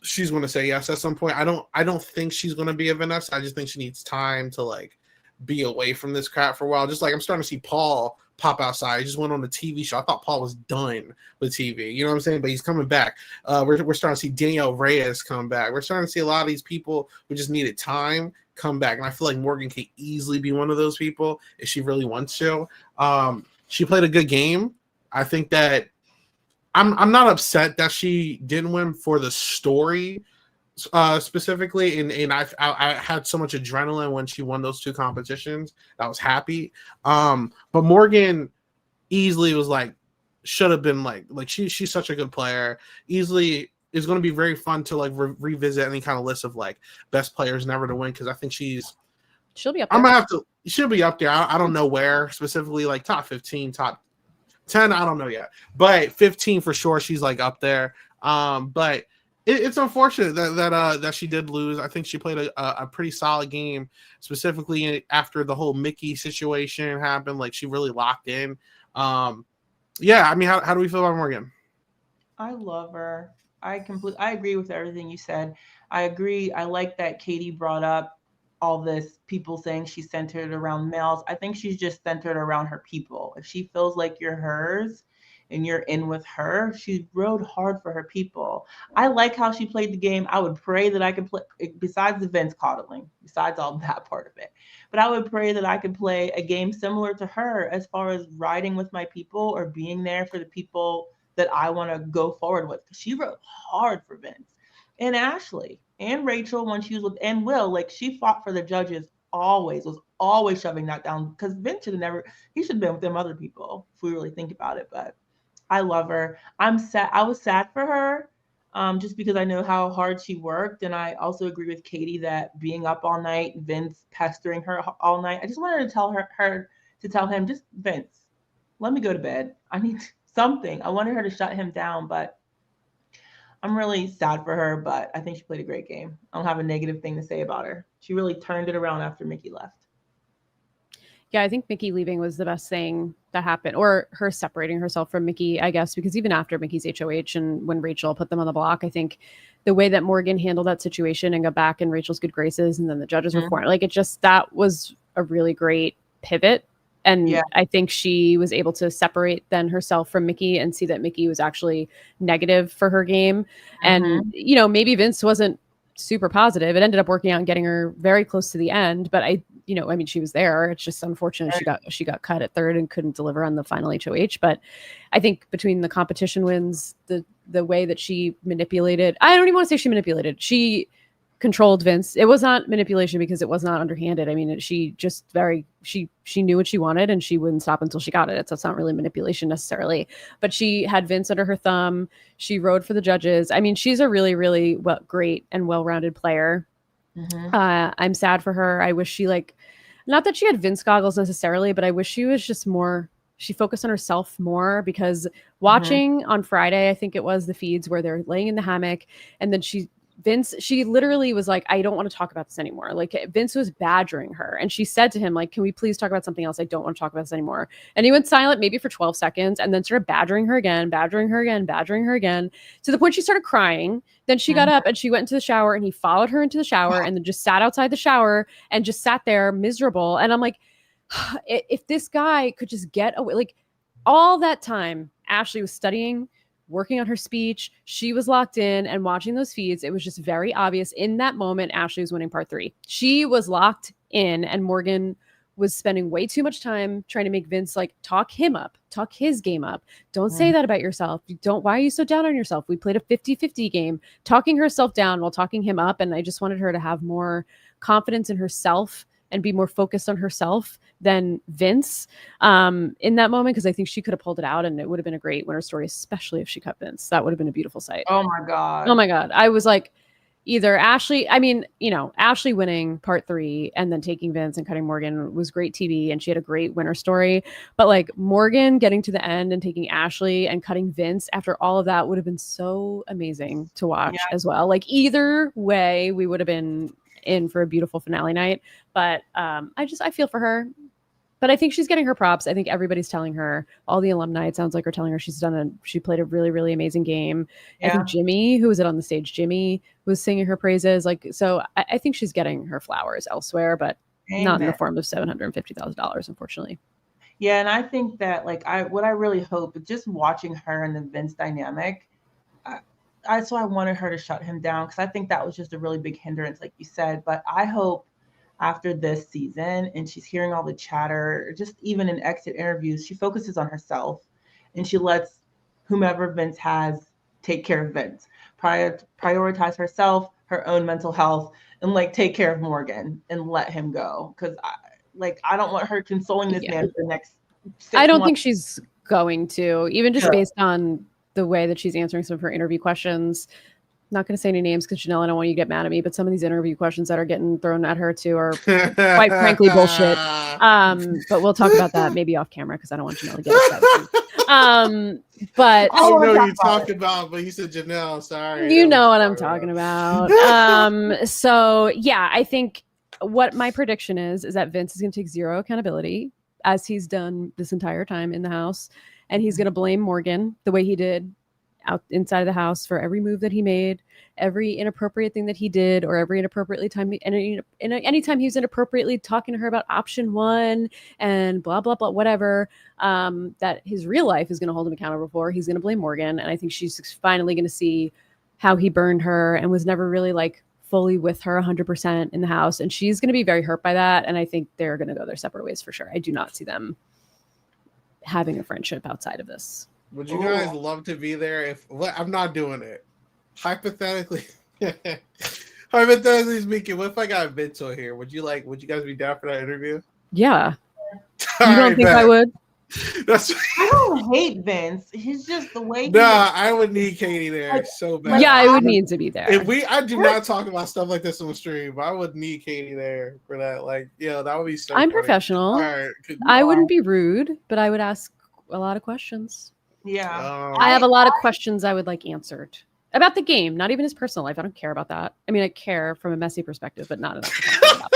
she's going to say yes at some point. I don't think she's going to be a Vanessa. I just think she needs time to like be away from this crap for a while. Just like I'm starting to see Paul pop outside. He just went on a TV show. I thought Paul was done with TV. You know what I'm saying? But he's coming back. We're starting to see Danielle Reyes come back. We're starting to see a lot of these people who just needed time come back. And I feel like Morgan can easily be one of those people if she really wants to. She played a good game. I think that I'm not upset that she didn't win for the story specifically, and I had so much adrenaline when she won those 2 competitions. I was happy. But Morgan easily was like, should have been like she's such a good player. Easily is going to be very fun to like revisit any kind of list of like best players never to win, because I think she'll be up there. I'm gonna have to. She'll be up there. I don't know where specifically, like top 15, top 10. I don't know yet, but 15 for sure. She's like up there. But it's unfortunate that she did lose. I think she played a pretty solid game, specifically after the whole Mickey situation happened. Like she really locked in. Yeah, I mean, how do we feel about Morgan? I love her. I agree with everything you said. I agree. I like that Katie brought up all this people saying she's centered around males. I think she's just centered around her people. If she feels like you're hers and you're in with her, she rode hard for her people. I like how she played the game. I would pray that I could play, besides the Vince coddling, besides all that part of it, but I would pray that I could play a game similar to her as far as riding with my people or being there for the people that I want to go forward with. She rode hard for Vince and Ashley and Rachel when she was with, and Will, like she fought for the judges was always shoving that down, because Vince should have been with them other people if we really think about it. But I love her. I'm sad. I was sad for her just because I know how hard she worked. And I also agree with Katie that being up all night, Vince pestering her all night. I just wanted to tell her to tell him, just Vince, let me go to bed. I need something. I wanted her to shut him down, but I'm really sad for her, but I think she played a great game. I don't have a negative thing to say about her. She really turned it around after Mickey left. Yeah, I think Mickey leaving was the best thing that happened, or her separating herself from Mickey, I guess, because even after Mickey's HOH and when Rachel put them on the block, I think the way that Morgan handled that situation and got back in Rachel's good graces, and then the judges were for it, like that was a really great pivot. And yeah. I think she was able to separate then herself from Mickey and see that Mickey was actually negative for her game. And, maybe Vince wasn't super positive. It ended up working out and getting her very close to the end. But she was there. It's just unfortunate she got cut at third and couldn't deliver on the final HOH. But I think between the competition wins, the way that she manipulated, I don't even want to say she manipulated. She controlled Vince. It was not manipulation because it was not underhanded. I mean, she just she knew what she wanted and she wouldn't stop until she got it. So it's not really manipulation necessarily, but she had Vince under her thumb. She rode for the judges. I mean, she's a really, really great and well-rounded player. I'm sad for her. I wish she not that she had Vince goggles necessarily, but I wish she was just she focused on herself more, because watching on Friday, I think it was the feeds where they're laying in the hammock and then she literally was like, I don't want to talk about this anymore. Like Vince was badgering her and she said to him, like, can we please talk about something else? I don't want to talk about this anymore. And he went silent maybe for 12 seconds and then started badgering her again, to the point she started crying. Then she got up and she went into the shower and he followed her into the shower and then just sat outside the shower and just sat there miserable. And I'm like, if this guy could just get away, like all that time, Ashley was studying, working on her speech. She was locked in and watching those feeds. It was just very obvious in that moment, Ashley was winning part 3. She was locked in and Morgan was spending way too much time trying to make Vince talk him up, talk his game up. Don't say that about yourself. Why are you so down on yourself? We played a 50-50 game, talking herself down while talking him up. And I just wanted her to have more confidence in herself and be more focused on herself than Vince in that moment, because I think she could have pulled it out and it would have been a great winner story, especially if she cut Vince. That would have been a beautiful sight. Oh my God. I was like, either Ashley winning part 3 and then taking Vince and cutting Morgan was great TV and she had a great winner story. But Morgan getting to the end and taking Ashley and cutting Vince after all of that would have been so amazing to watch as well. Either way, we would have been in for a beautiful finale night. But I feel for her. But I think she's getting her props. I think everybody's telling her, all the alumni, it sounds like, are telling her she played a really, really amazing game. Yeah. I think Jimmy, who was on the stage, Jimmy was singing her praises. So I think she's getting her flowers elsewhere, but not in the form of $750,000, unfortunately. Yeah, and I think that like what I really hope is just watching her and the Vince dynamic. So I wanted her to shut him down because I think that was just a really big hindrance, like you said. But I hope after this season and she's hearing all the chatter, just even in exit interviews, she focuses on herself and she lets whomever Vince has take care of Vince. Prioritize herself, her own mental health, and like take care of Morgan and let him go. Because I don't want her consoling this man for the next 6 I don't months. think she's going to, even just based on the way that she's answering some of her interview questions. Not going to say any names because Janelle, I don't want you to get mad at me, but some of these interview questions that are getting thrown at her too are quite frankly bullshit. But we'll talk about that maybe off camera because I don't want Janelle to get upset with me. But I don't know what you're talking about, but you said Janelle. Sorry, you know what I'm talking about. So yeah, I think what my prediction is that Vince is going to take zero accountability as he's done this entire time in the house, and he's going to blame Morgan the way he did out inside of the house for every move that he made, every inappropriate thing that he did, or every inappropriately time anytime he was inappropriately talking to her about option one and blah blah blah whatever, that his real life is going to hold him accountable for. He's going to blame Morgan, and I think she's finally going to see how he burned her and was never really like fully with her 100% in the house, and she's going to be very hurt by that, and I think they're going to go their separate ways for sure. I do not see them having a friendship outside of this. Would you guys love to be there? If I'm not doing it, hypothetically speaking, what if I got Vince on here? Would you guys be down for that interview? Yeah. You don't think I would? I don't hate Vince. He's just the way. I would need Katie there so bad. Yeah, I would need to be there. I do not talk about stuff like this on the stream, but I would need Katie there for that. Like, that would be so. I'm funny. professional. All right, I wouldn't be rude, but I would ask a lot of questions. Yeah. I have a lot of questions I would like answered about the game, not even his personal life. I don't care about that. I mean, I care from a messy perspective, but not enough to talk about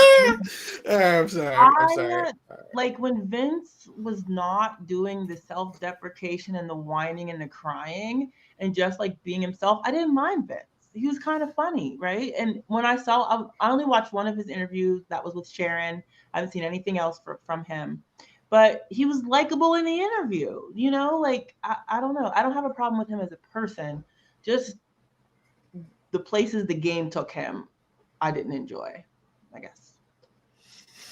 that. I'm sorry. Like when Vince was not doing the self-deprecation and the whining and the crying and just like being himself, I didn't mind Vince. He was kind of funny, right? And when I only watched one of his interviews that was with Sharon. I haven't seen anything else from him. But he was likable in the interview, like, I don't know. I don't have a problem with him as a person. Just the places the game took him, I didn't enjoy, I guess.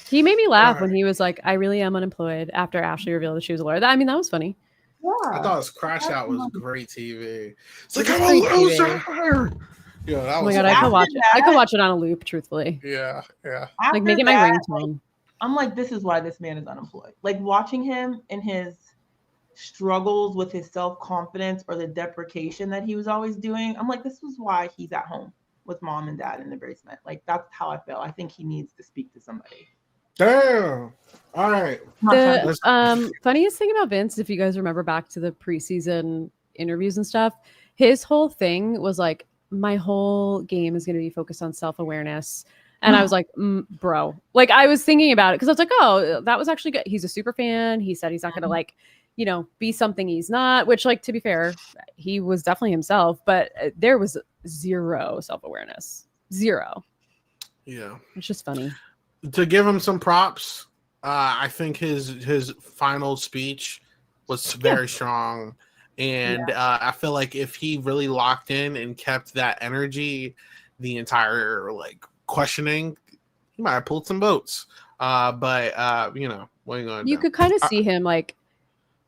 He made me laugh when he was like, I really am unemployed after Ashley revealed that she was a lawyer. I mean, that was funny. Yeah. I thought his crash out was great TV. It's like, I'm a loser. Yeah, oh my God, I could watch it. I could watch it on a loop, truthfully. Yeah. Like, make it my ringtone. I'm like, this is why this man is unemployed. Like watching him in his struggles with his self-confidence or the deprecation that he was always doing. I'm like, this was why he's at home with mom and dad in the basement. Like, that's how I feel. I think he needs to speak to somebody. Damn. All right. The funniest thing about Vince, if you guys remember back to the preseason interviews and stuff, his whole thing was like, my whole game is going to be focused on self-awareness. And I was like, bro, like I was thinking about it because I was like, oh, that was actually good. He's a super fan. He said he's not going to like, be something he's not, which like, to be fair, he was definitely himself, but there was zero self-awareness, zero. Yeah. It's just funny. To give him some props, I think his final speech was very strong. And I feel like if he really locked in and kept that energy, the entire like questioning, he might have pulled some votes. But what are you going to do? You could kind of see him like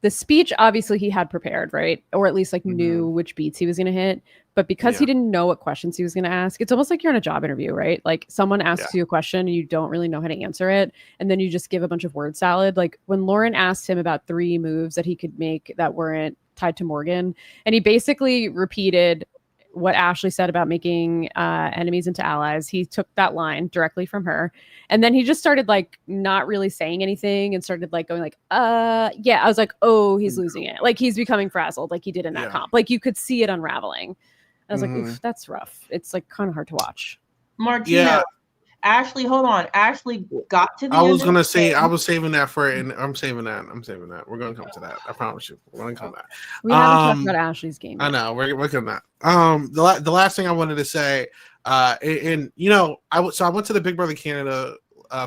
the speech. Obviously, he had prepared, right, or at least like knew which beats he was going to hit. But because he didn't know what questions he was going to ask, it's almost like you're in a job interview, right? Like someone asks you a question and you don't really know how to answer it, and then you just give a bunch of word salad. Like when Lauren asked him about 3 moves that he could make that weren't tied to Morgan, and he basically repeated what Ashley said about making enemies into allies. He took that line directly from her, and then he just started like not really saying anything and started like going like I was like, oh, he's losing it, like he's becoming frazzled like he did in that comp. Like you could see it unraveling. I was like, oof, that's rough. It's like kind of hard to watch. Martina, Ashley, hold on. Ashley got to the I was going to say, I was saving that for it, and I'm saving that. We're going to come to that. I promise you. We're going to come to that. We haven't talked about Ashley's game yet. I know. We're coming to that. The last thing I wanted to say, I went to the Big Brother Canada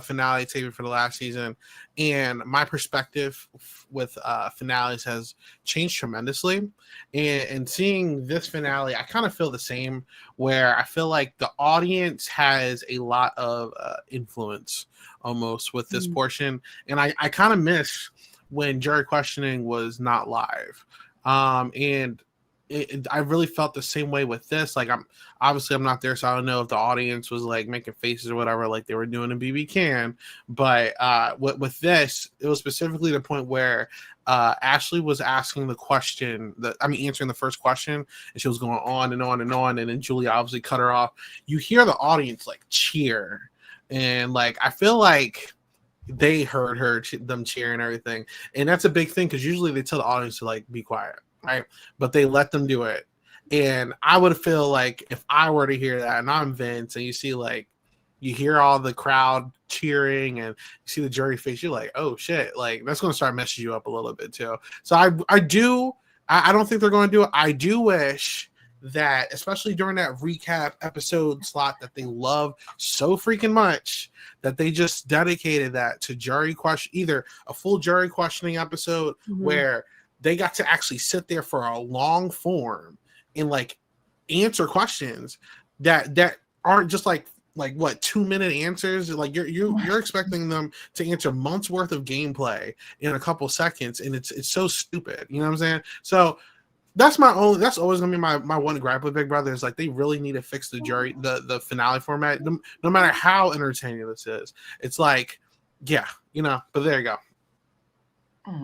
finale taping for the last season, and my perspective with finales has changed tremendously. And seeing this finale, I kind of feel the same, where I feel like the audience has a lot of influence almost with this portion, and I kind of miss when jury questioning was not live. And I really felt the same way with this. Like, I'm not there, so I don't know if the audience was like making faces or whatever, like they were doing in BB Can. But with this, it was specifically the point where Ashley was asking the question, answering the first question, and she was going on and on and on, and then Julia obviously cut her off. You hear the audience like cheer, and like I feel like they heard them cheering and everything, and that's a big thing because usually they tell the audience to like be quiet. Right, but they let them do it, and I would feel like if I were to hear that, and I'm Vince, and you see like you hear all the crowd cheering, and you see the jury face, you're like, oh shit, like that's going to start messing you up a little bit too. So I don't think they're going to do it. I do wish that, especially during that recap episode slot that they love so freaking much, that they just dedicated that to jury question, either a full jury questioning episode where they got to actually sit there for a long form and like answer questions that aren't just like what 2-minute answers. Like you're expecting them to answer months worth of gameplay in a couple seconds, and it's so stupid. You know what I'm saying? So that's always gonna be my one gripe with Big Brother, is like they really need to fix the jury the finale format. No matter how entertaining this is, it's like, yeah, but there you go.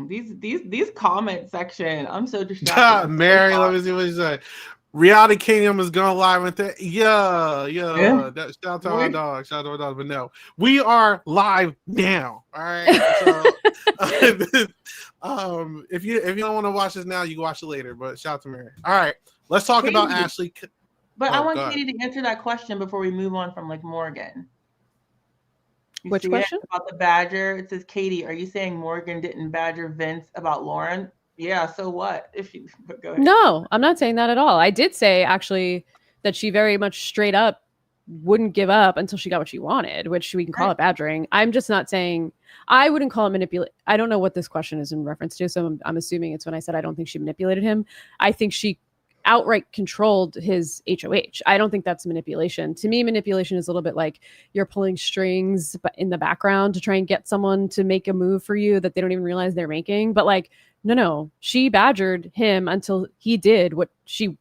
These comment section, I'm so distracted. Mary, let me see what you say. Reality Kingdom is going live with that. Yeah. Shout out to our dog. Shout out to our dog. But no, we are live now. All right. So, if you don't want to watch this now, you can watch it later. But shout out to Mary. All right, let's talk about Ashley. But I want Katie to answer that question before we move on from like Morgan. Which question? About the badger. It says, Katie, are you saying Morgan didn't badger Vince about Lauren? Yeah, so what? Go ahead. No, I'm not saying that at all. I did say actually that she very much straight up wouldn't give up until she got what she wanted, which we can call it badgering. I'm just not saying, I wouldn't call it manipulate. I don't know what this question is in reference to, so I'm assuming it's when I said I don't think she manipulated him. I think she outright controlled his HOH. I don't think that's manipulation. To me, manipulation is a little bit like you're pulling strings but in the background to try and get someone to make a move for you that they don't even realize they're making. But like, no, she badgered him until he did what she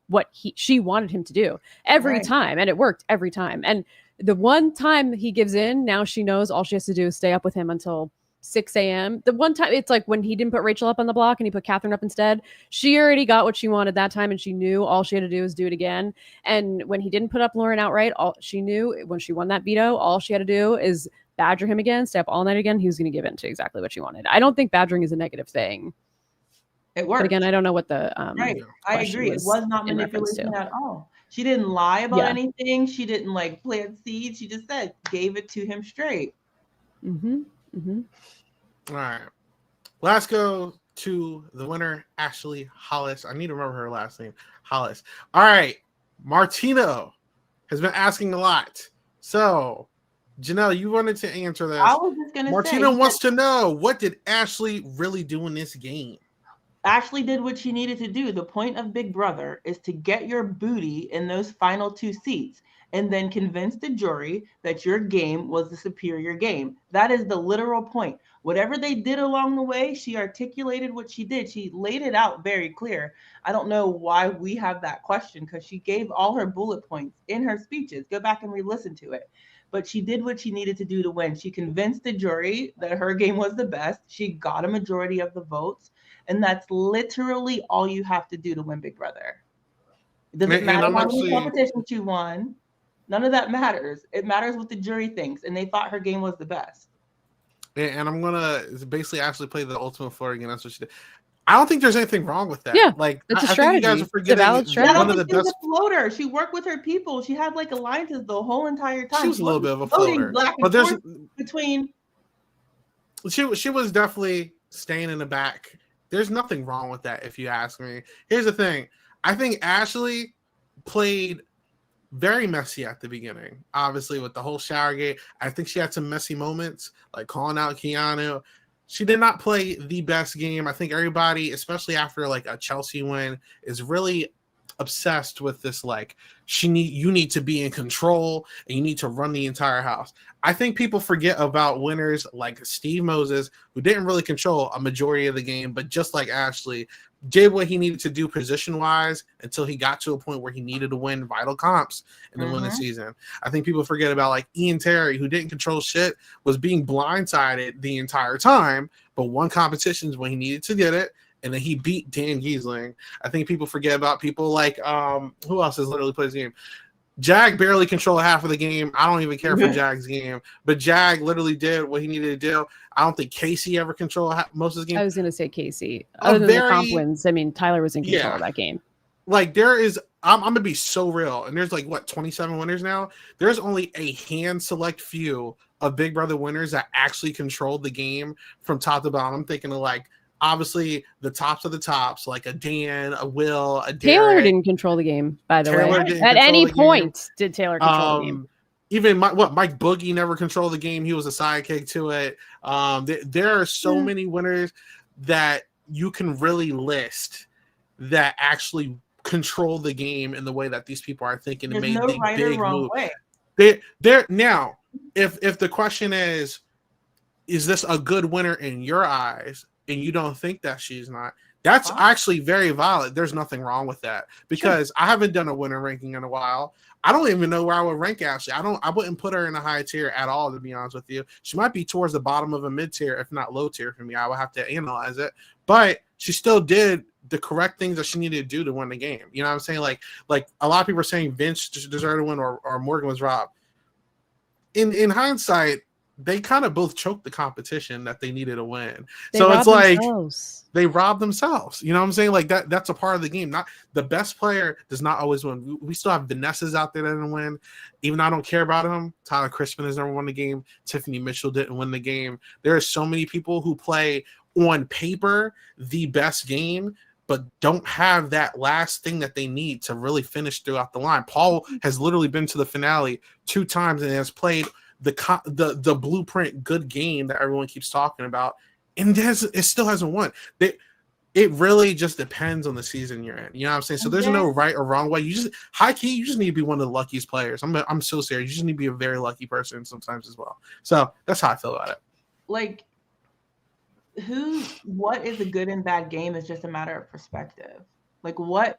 wanted him to do every time, and it worked every time. And the one time he gives in, now she knows all she has to do is stay up with him until 6 a.m. The one time, it's like when he didn't put Rachel up on the block and he put Catherine up instead, she already got what she wanted that time, and she knew all she had to do was do it again. And when he didn't put up Lauren outright, all she knew when she won that veto, all she had to do is badger him again, stay up all night again. He was going to give in to exactly what she wanted. I don't think badgering is a negative thing. It worked. But again, I don't know what the I agree. It was not manipulation at all. She didn't lie about anything. She didn't like plant seeds. She just gave it to him straight. All right, let's go to the winner, Ashley Hollis. I need to remember her last name, Hollis. All right, Martino has been asking a lot. So, Janelle, you wanted to answer this. I was just going to say. Martino wants to know, what did Ashley really do in this game? Ashley did what she needed to do. The point of Big Brother is to get your booty in those final 2 seats and then convince the jury that your game was the superior game. That is the literal point. Whatever they did along the way, she articulated what she did. She laid it out very clear. I don't know why we have that question, because she gave all her bullet points in her speeches. Go back and re-listen to it. But she did what she needed to do to win. She convinced the jury that her game was the best. She got a majority of the votes. And that's literally all you have to do to win Big Brother. It doesn't matter how many competitions you won. None of that matters. It matters what the jury thinks. And they thought her game was the best. And I'm going to basically actually play the ultimate floor again. That's what she did. I don't think there's anything wrong with that. Yeah, like it's a strategy. I think you guys are forgetting one of the best. A floater. She worked with her people. She had like alliances the whole entire time. She was a little bit of a floater. But there's between. She was definitely staying in the back. There's nothing wrong with that, if you ask me. Here's the thing. I think Ashley played very messy at the beginning. Obviously, with the whole shower gate, I think she had some messy moments, like calling out Keanu. She did not play the best game. I think everybody, especially after like a Chelsea win, is really obsessed with this. Like, you need to be in control and you need to run the entire house. I think people forget about winners like Steve Moses, who didn't really control a majority of the game, but just like Ashley, did what he needed to do position-wise until he got to a point where he needed to win vital comps and then win the season. I think people forget about like Ian Terry, who didn't control shit, was being blindsided the entire time, but won competitions when he needed to get it, and then he beat Dan Giesling. I think people forget about people like who else has literally played this game? Jag barely controlled half of the game. I don't even care for Jag's game, but Jag literally did what he needed to do. I don't think Casey ever controlled most of the game. I was going to say Casey. Other than the comp wins, I mean, Tyler was in control of that game. Like, there is, I'm going to be so real, and there's like, what, 27 winners now? There's only a select few of Big Brother winners that actually controlled the game from top to bottom. I'm thinking of like, obviously the tops of the tops, like a Dan, a Will, a Derek. Taylor didn't control the game, by the way. At any point did Taylor control the game. Even Mike Boogie never controlled the game. He was a sidekick to it. There are so many winners that you can really list that actually control the game in the way that these people are thinking to make the big move. They're now, if the question is this a good winner in your eyes, and you don't think that she's not, that's actually very valid. There's nothing wrong with that, because I haven't done a winner ranking in a while. I don't even know where I would rank Ashley. I wouldn't put her in a high tier at all, to be honest with you. She might be towards the bottom of a mid tier, if not low tier for me. I would have to analyze it, but she still did the correct things that she needed to do to win the game. You know what I'm saying? Like a lot of people are saying Vince deserved to win or Morgan was robbed. In hindsight, they kind of both choked the competition that they needed to win. So it's like they robbed themselves. You know what I'm saying? Like that's a part of the game. Not the best player does not always win. We still have Vanessa's out there that didn't win. Even though I don't care about him. Tyler Crispin has never won the game. Tiffany Mitchell didn't win the game. There are so many people who play on paper the best game, but don't have that last thing that they need to really finish throughout the line. Paul has literally been to the finale 2 times and has played the blueprint good game that everyone keeps talking about, and it still hasn't won. It really just depends on the season you're in. You know what I'm saying? So there's no right or wrong way. You just high key, you just need to be one of the luckiest players. I'm so serious. You just need to be a very lucky person sometimes as well. So that's how I feel about it. Like, what is a good and bad game is just a matter of perspective. Like, what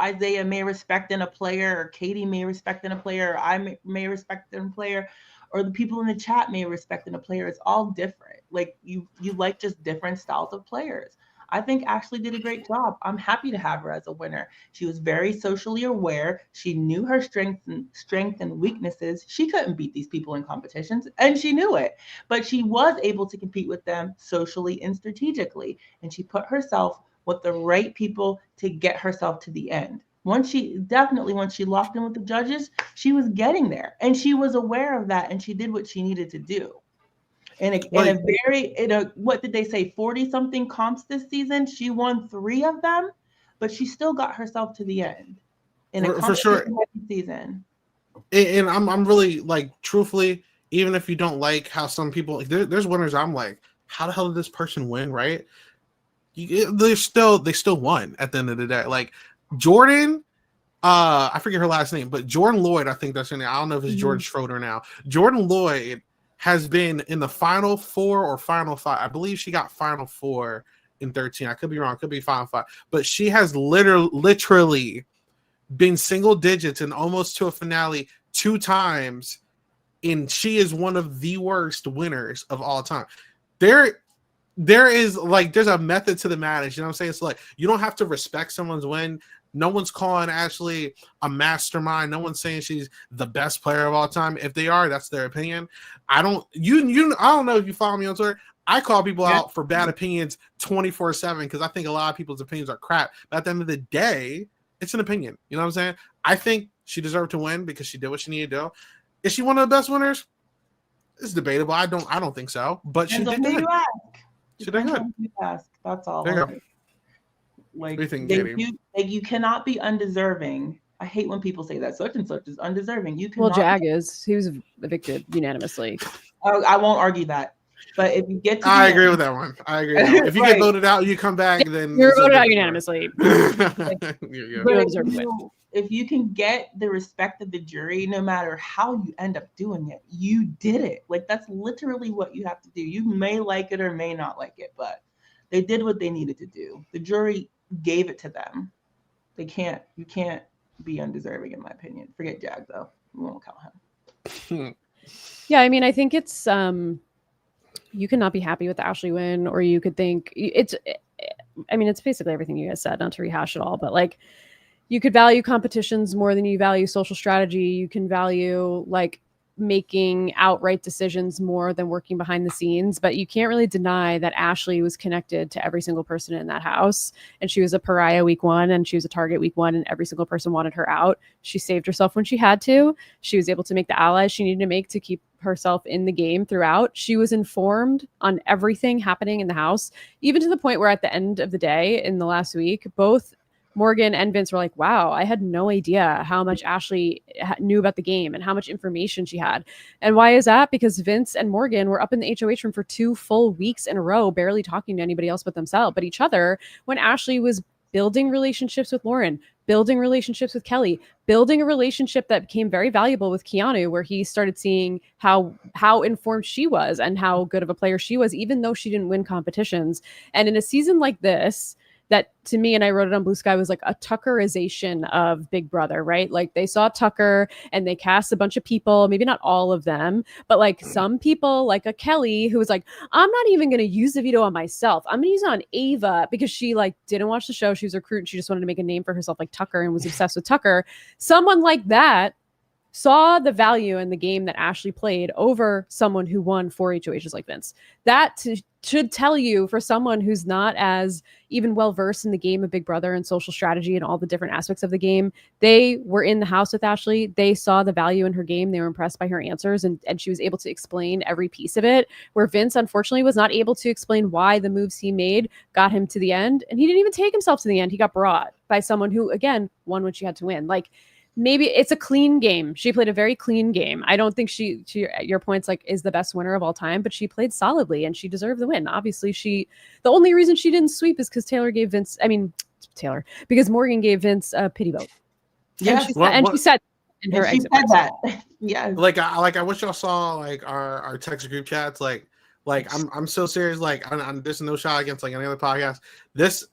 Isaiah may respect in a player, or Katie may respect in a player, or I may respect in a player, or the people in the chat may respect in a player. It's all different. Like, you like just different styles of players. I think Ashley did a great job. I'm happy to have her as a winner. She was very socially aware. She knew her strengths and weaknesses. She couldn't beat these people in competitions, and she knew it. But she was able to compete with them socially and strategically, and she put herself with the right people to get herself to the end. Once she locked in with the judges, she was getting there, and she was aware of that, and she did what she needed to do. What did they say, 40 something comps this season? She won 3 of them, but she still got herself to the end in a for sure season. And I'm really, like, truthfully, even if you don't like how some people, like, there's winners I'm like, how the hell did this person win, right? They still won at the end of the day. Like Jordan, I forget her last name, but Jordan Lloyd, I think that's her name. I don't know if it's George Schroeder now. Jordan Lloyd has been in the final 4 or final 5. I believe she got final 4 in 13. I could be wrong. Could be final 5. But she has literally been single digits and almost to a finale 2 times. And she is one of the worst winners of all time. There is, like, there's a method to the madness. You know what I'm saying? So, like, you don't have to respect someone's win. No one's calling Ashley a mastermind. No one's saying she's the best player of all time. If they are, that's their opinion. I don't know if you follow me on Twitter. I call people out for bad opinions 24/7 because I think a lot of people's opinions are crap. But at the end of the day, it's an opinion. You know what I'm saying? I think she deserved to win because she did what she needed to do. Is she one of the best winners? It's debatable. I don't think so. But she did good. She did good. That's all. There you go. Like, what do you think, Katie? You cannot be undeserving I hate when people say that such and such is undeserving. You Well, cannot. Jag is. He was evicted unanimously. I won't argue that. But if you get to I agree with that one. I agree. If you get voted out, you come back, then You're voted out unanimously. If you can get the respect of the jury, no matter how you end up doing it, you did it. Like, that's literally what you have to do. You may like it or may not like it, but they did what they needed to do. The jury gave it to them. You can't be undeserving, in my opinion. Forget Jag, though. We won't count him. Yeah, I mean, I think it's you cannot be happy with the Ashley win, or you could think it's basically everything you guys said, not to rehash it all, but like, you could value competitions more than you value social strategy. You can value like making outright decisions more than working behind the scenes, but you can't really deny that Ashley was connected to every single person in that house, and she was a pariah week 1 and she was a target week 1, and every single person wanted her out. She saved herself when she had to. She was able to make the allies she needed to make to keep herself in the game throughout. She was informed on everything happening in the house, even to the point where at the end of the day in the last week, both Morgan and Vince were like, wow, I had no idea how much Ashley knew about the game and how much information she had. And why is that? Because Vince and Morgan were up in the HOH room for 2 full weeks in a row, barely talking to anybody else but themselves, but each other, when Ashley was building relationships with Lauren, building relationships with Kelly, building a relationship that became very valuable with Keanu, where he started seeing how informed she was and how good of a player she was, even though she didn't win competitions. And in a season like this, that to me, and I wrote it on Blue Sky, was like a Tuckerization of Big Brother, right? Like, they saw Tucker and they cast a bunch of people, maybe not all of them, but like some people, like a Kelly, who was like, I'm not even going to use the veto on myself. I'm going to use it on Ava, because she like didn't watch the show. She was a recruit and she just wanted to make a name for herself like Tucker and was obsessed with Tucker. Someone like that saw the value in the game that Ashley played over someone who won 4 HOHs like Vince. That should tell you, for someone who's not as even well-versed in the game of Big Brother and social strategy and all the different aspects of the game, they were in the house with Ashley. They saw the value in her game. They were impressed by her answers, and she was able to explain every piece of it, where Vince, unfortunately, was not able to explain why the moves he made got him to the end. And he didn't even take himself to the end. He got brought by someone who, again, won when she had to win. Like, maybe it's a clean game. She played a very clean game. I don't think she your points, like, is the best winner of all time, but she played solidly and she deserved the win. Obviously, the only reason she didn't sweep is because because Morgan gave Vince a pity vote. Yeah. She said in her exit that. Yeah. Like I wish y'all saw like our text group chats. Like I'm so serious. Like there's no shot against like any other podcast.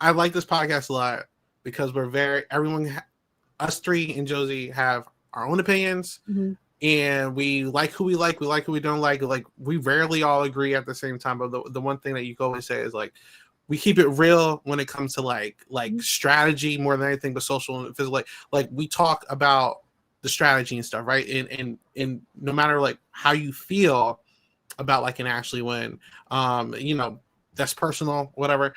I like this podcast a lot because us three and Josi have our own opinions, and we like who we like who we don't like. Like, we rarely all agree at the same time. But the one thing that you can always say is like, we keep it real when it comes to like strategy more than anything, but social and physical. Like we talk about the strategy and stuff, right? And no matter like how you feel about like an Ashley win, that's personal, whatever.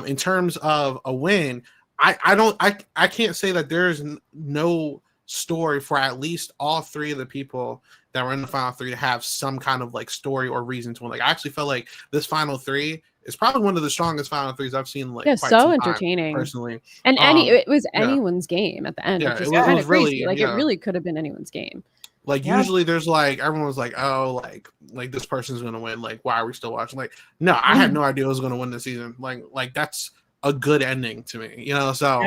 In terms of a win, I can't say that there's no story for at least all 3 of the people that were in the final 3 to have some kind of like story or reason to win. Like, I actually felt like this final 3 is probably one of the strongest final 3s I've seen. Like, so entertaining personally, and it was anyone's game at the end. Yeah, which is it was kind of crazy. really, like, it really could have been anyone's game. Like, usually there's like, everyone's like, oh, like this person's gonna win. Like, why are we still watching? Like, no, I had no idea who was gonna win this season. Like that's a good ending to me, So,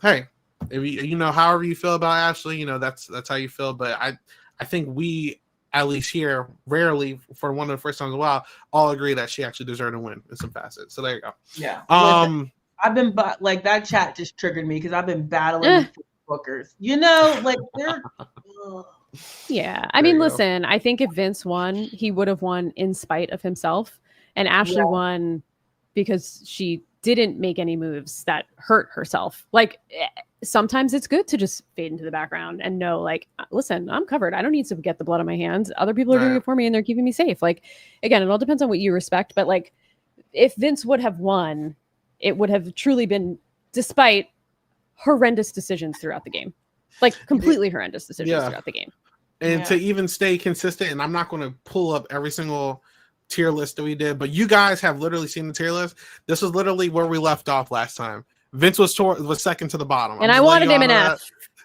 hey, if however you feel about Ashley, that's how you feel. But I think we, at least here, rarely, for one of the first times in a while, all agree that she actually deserved to win in some facets. So there you go. Yeah. I've been like, that chat just triggered me because I've been battling bookers. Like, they're. Yeah, I mean, listen, I think if Vince won, he would have won in spite of himself, and Ashley won because she didn't make any moves that hurt herself. Like, sometimes it's good to just fade into the background and know, like, listen, I'm covered. I don't need to get the blood on my hands. Other people are doing it for me and they're keeping me safe. Like, again, it all depends on what you respect. But like, if Vince would have won, it would have truly been despite horrendous decisions throughout the game. Like, completely horrendous decisions throughout the game. And to even stay consistent, and I'm not going to pull up every single tier list that we did, but you guys have literally seen the tier list. This was literally where we left off last time. Vince was second to the bottom. And I wanted him an F.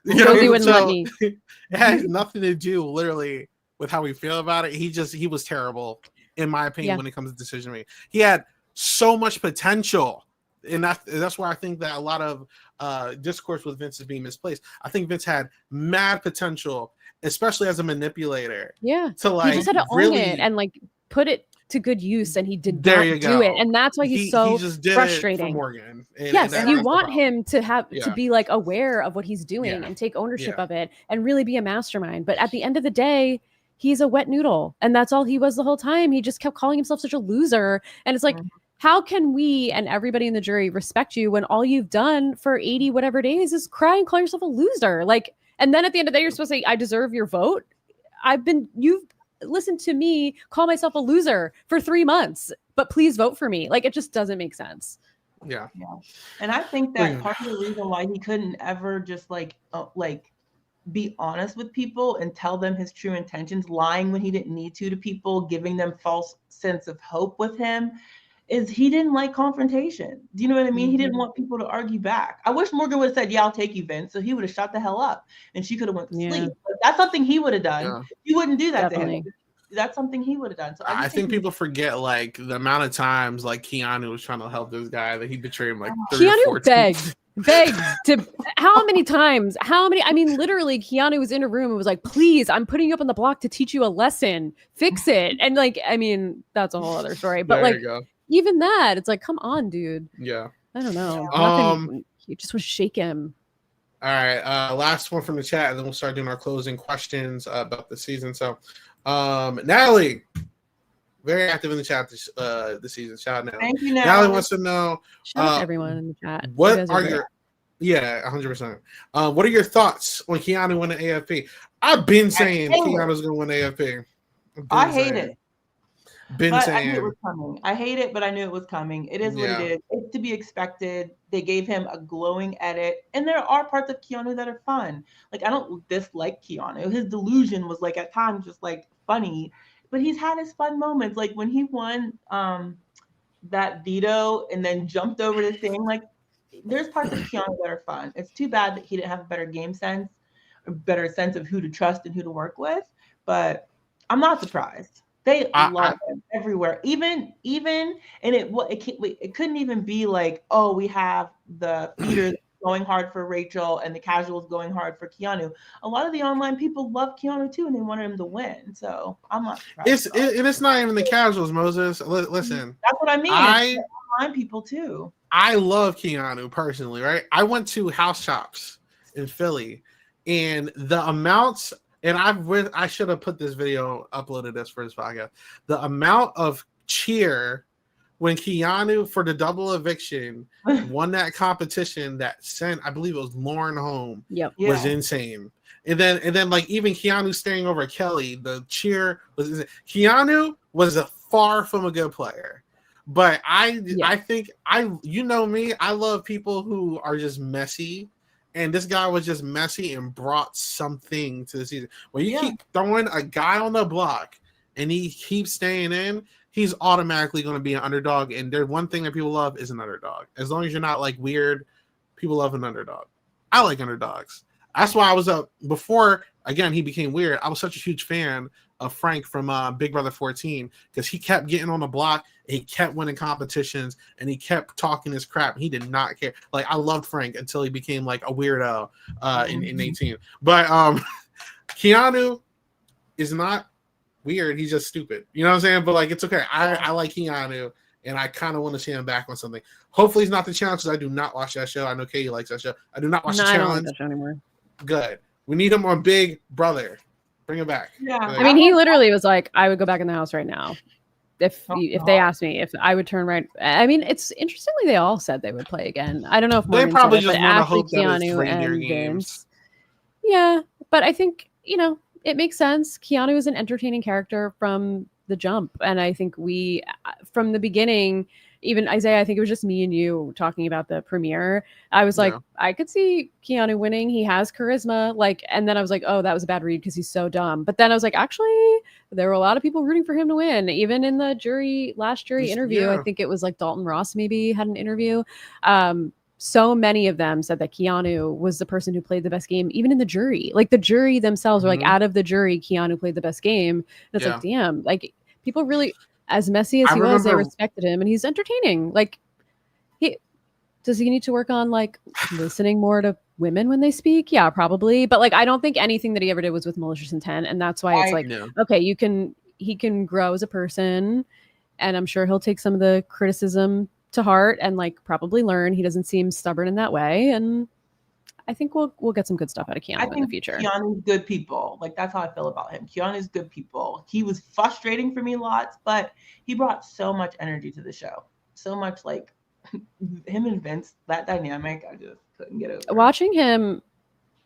Josi wouldn't let me. It has nothing to do literally with how we feel about it. He was terrible, in my opinion, when it comes to decision making. He had so much potential. And that's why I think that a lot of discourse with Vince is being misplaced. I think Vince had mad potential, especially as a manipulator. Yeah. To like he just had to really own it and like put it to good use, and he did there not you do go. it. And that's why he's so he just did frustrating. It for Morgan. Yes, and you want him to have Yeah. to be like aware of what he's doing and take ownership of it and really be a mastermind. But at the end of the day, he's a wet noodle, and that's all he was the whole time. He just kept calling himself such a loser. And it's like, how can we and everybody in the jury respect you when all you've done for 80 whatever days is cry and call yourself a loser? Like, and then at the end of the day, you're supposed to say, I deserve your vote. You've listened to me call myself a loser for 3 months, but please vote for me. Like, it just doesn't make sense. Yeah. And I think that part of the reason why he couldn't ever just like be honest with people and tell them his true intentions, lying when he didn't need to people, giving them false sense of hope with him, is he didn't like confrontation. Do you know what I mean? He didn't want people to argue back. I wish Morgan would have said, yeah, I'll take you, Vince. So he would have shut the hell up and she could have went to sleep. But that's something he would have done. Yeah. You wouldn't do that to him. That's something he would have done. So I think people forget like the amount of times like Keanu was trying to help this guy that he betrayed him like 30 or 14. begged to how many times? I mean, literally, Keanu was in a room and was like, please, I'm putting you up on the block to teach you a lesson. Fix it. And like, I mean, that's a whole other story. But like, even that, it's like, come on, dude. Yeah. I don't know. You just want to shake him. All right. Last one from the chat, and then we'll start doing our closing questions about the season. So, Natalie, very active in the chat this season. Shout out, Natalie. Thank you, Natalie. Natalie wants to know. Shout out to everyone in the chat. What are your 100%. What are your thoughts on Keanu winning AFP? I've been saying Keanu's going to win AFP. I hate it. I knew it was coming. I hate it, but I knew it was coming. It is what it is. It's to be expected. They gave him a glowing edit, and there are parts of Keanu that are fun. Like, I don't dislike Keanu. His delusion was like at times just like funny, but he's had his fun moments. Like when he won that veto and then jumped over the thing. Like, there's parts of Keanu that are fun. It's too bad that he didn't have a better game sense, or better sense of who to trust and who to work with. But I'm not surprised. They love him everywhere. Even, and it couldn't even be like, oh, we have the feeders going hard for Rachel and the casuals going hard for Keanu. A lot of the online people love Keanu too, and they wanted him to win. So I'm not surprised. It's not even the casuals, Moses. Listen, that's what I mean. It's online people too. I love Keanu personally, right? I went to House Chops in Philly, and the amounts. And I should have put this video, uploaded this for this podcast. The amount of cheer when Keanu for the double eviction won that competition that sent, I believe it was Lauren home, was insane. And then like even Keanu staying over Kelly, the cheer was insane. Keanu was far from a good player. But I think you know me, I love people who are just messy. And this guy was just messy and brought something to the season. When you keep throwing a guy on the block and he keeps staying in, he's automatically going to be an underdog. And there's one thing that people love is an underdog. As long as you're not like weird, people love an underdog. I like underdogs. That's why I was before, again, he became weird. I was such a huge fan of Frank from Big Brother 14 because he kept getting on the block. He kept winning competitions and he kept talking his crap. He did not care. Like, I loved Frank until he became like a weirdo in 18. But Keanu is not weird. He's just stupid. You know what I'm saying? But like, it's okay. I like Keanu and I kind of want to see him back on something. Hopefully, he's not the challenge because I do not watch that show. I know Katie likes that show. I do not watch the challenge. I don't like that show anymore. Good. We need him on Big Brother. Bring him back. Yeah. I mean, he literally was like, I would go back in the house right now. If they asked me if I would turn right. I mean, it's interestingly, they all said they would play again. I don't know if they probably just want to hope Keanu and Vince. Yeah, but I think, it makes sense. Keanu is an entertaining character from the jump. And I think from the beginning, even Isaiah, I think it was just me and you talking about the premiere. I was like, I could see Keanu winning. He has charisma. And then I was like, oh, that was a bad read because he's so dumb. But then I was like, actually, there were a lot of people rooting for him to win. Even in the last jury interview, I think it was like Dalton Ross maybe had an interview. so many of them said that Keanu was the person who played the best game, even in the jury. Like the jury themselves were like, out of the jury, Keanu played the best game. And it's like, damn, like people really, as messy as he was, they respected him, and he's entertaining. Like, does he need to work on like listening more to women when they speak? Yeah, probably. But like, I don't think anything that he ever did was with malicious intent, and that's why it's like, okay, he can grow as a person, and I'm sure he'll take some of the criticism to heart and like probably learn. He doesn't seem stubborn in that way, and I think we'll get some good stuff out of Keanu in the future. Keanu's good people. Like that's how I feel about him. Keanu's good people. He was frustrating for me lots, but he brought so much energy to the show. So much like him and Vince, that dynamic, I just couldn't get over. Watching him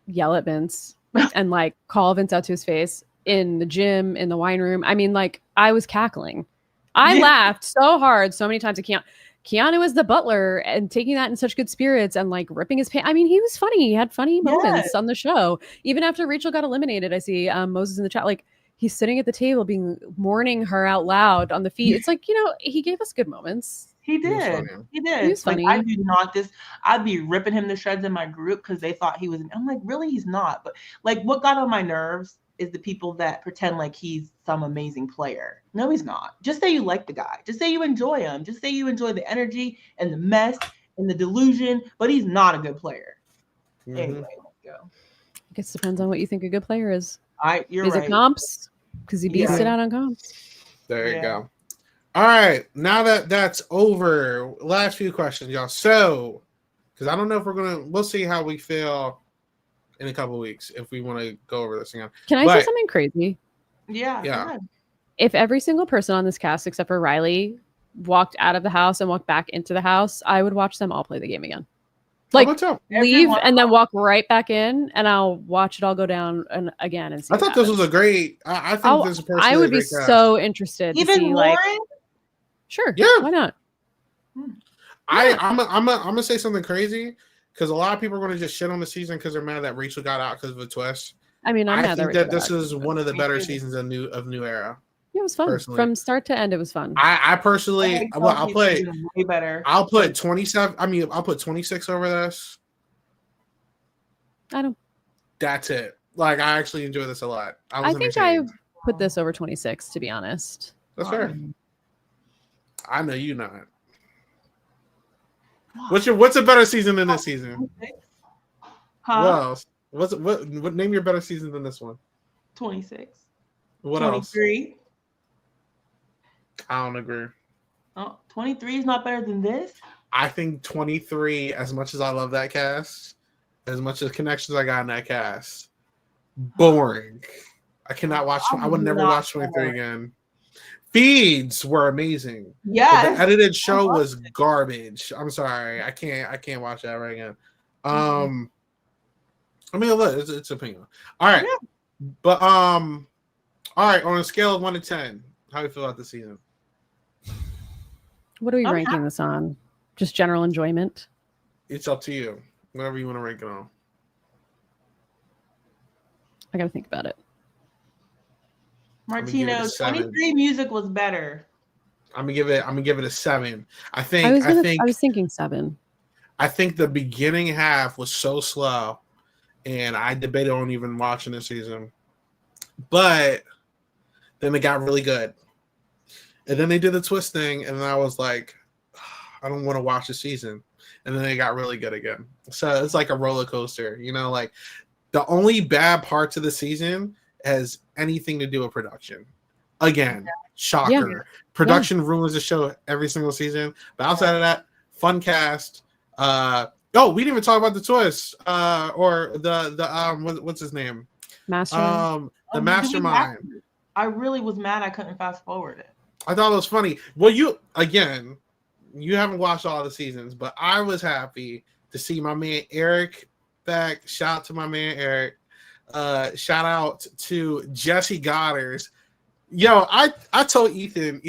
yell at Vince and like call Vince out to his face in the gym, in the wine room. I mean, like I was cackling. I laughed so hard so many times at Keanu. Keanu was the butler and taking that in such good spirits and like ripping his pants. I mean, he was funny. He had funny moments on the show. Even after Rachel got eliminated, I see Moses in the chat. Like he's sitting at the table mourning her out loud on the feet. It's like, he gave us good moments. He did. He did. He was funny. Like, I'd be ripping him to shreds in my group because they thought he was. I'm like, really? He's not. But like what got on my nerves is the people that pretend like he's some amazing player. No, he's not. Just say you like the guy. Just say you enjoy him. Just say you enjoy the energy and the mess and the delusion, but he's not a good player. Anyway, let's go. I guess it depends on what you think a good player is. You're right. Is it comps? Because he beats it out on comps. There you go. All right. Now that that's over, last few questions, y'all. So, because I don't know if we'll see how we feel in a couple of weeks if we want to go over this again. Can I say something crazy? Yeah. If every single person on this cast except for Riley walked out of the house and walked back into the house, I would watch them all play the game again. Like leave and then walk right back in, and I'll watch it all go down again. And see I thought this was a great. I think this person. I would be so interested. Even to see, Lauren? like, sure. Yeah. Why not? I'm gonna say something crazy. Because a lot of people are going to just shit on the season because they're mad that Rachel got out because of a twist. I mean, I think that this is one of the better seasons of New Era. Yeah, it was fun. Personally. From start to end. It was fun. I personally, I'll play way better. I'll put 27. I mean, I'll put 26 over this. That's it. Like, I actually enjoy this a lot. I think I put this over 26, to be honest. That's fair. I know you not. What's a better season than this season? Huh? What else? What name your better season than this one? 26. What 23. else? I don't agree. Oh, 23 is not better than this? I think 23, as much as I love that cast, as much as connections I got in that cast, boring. I cannot watch. I would never watch 23 again. Feeds were amazing. Yeah, the edited show was garbage. I'm sorry, I can't watch that right again. I mean, look, it's opinion. All right, but all right. On a scale of 1 to 10, how do you feel about the season? What are we ranking this on? Just general enjoyment. It's up to you. Whatever you want to rank it on. I gotta think about it. Martino, 23 music was better. I'm gonna give it a 7. I was thinking 7. I think the beginning half was so slow, and I debated on even watching this season. But then it got really good, and then they did the twist thing, and then I was like, I don't want to watch the season. And then it got really good again. So it's like a roller coaster, like the only bad parts of the season has anything to do with production. Again, shocker. Yeah. Production ruins the show every single season. But outside of that, fun cast. We didn't even talk about the twist. Or the what's his name? Mastermind. The mastermind. I really was mad I couldn't fast forward it. I thought it was funny. Well, you haven't watched all the seasons, but I was happy to see my man Eric back. Shout out to my man Eric. Shout out to Jesse Goddard. Yo, I told Ethan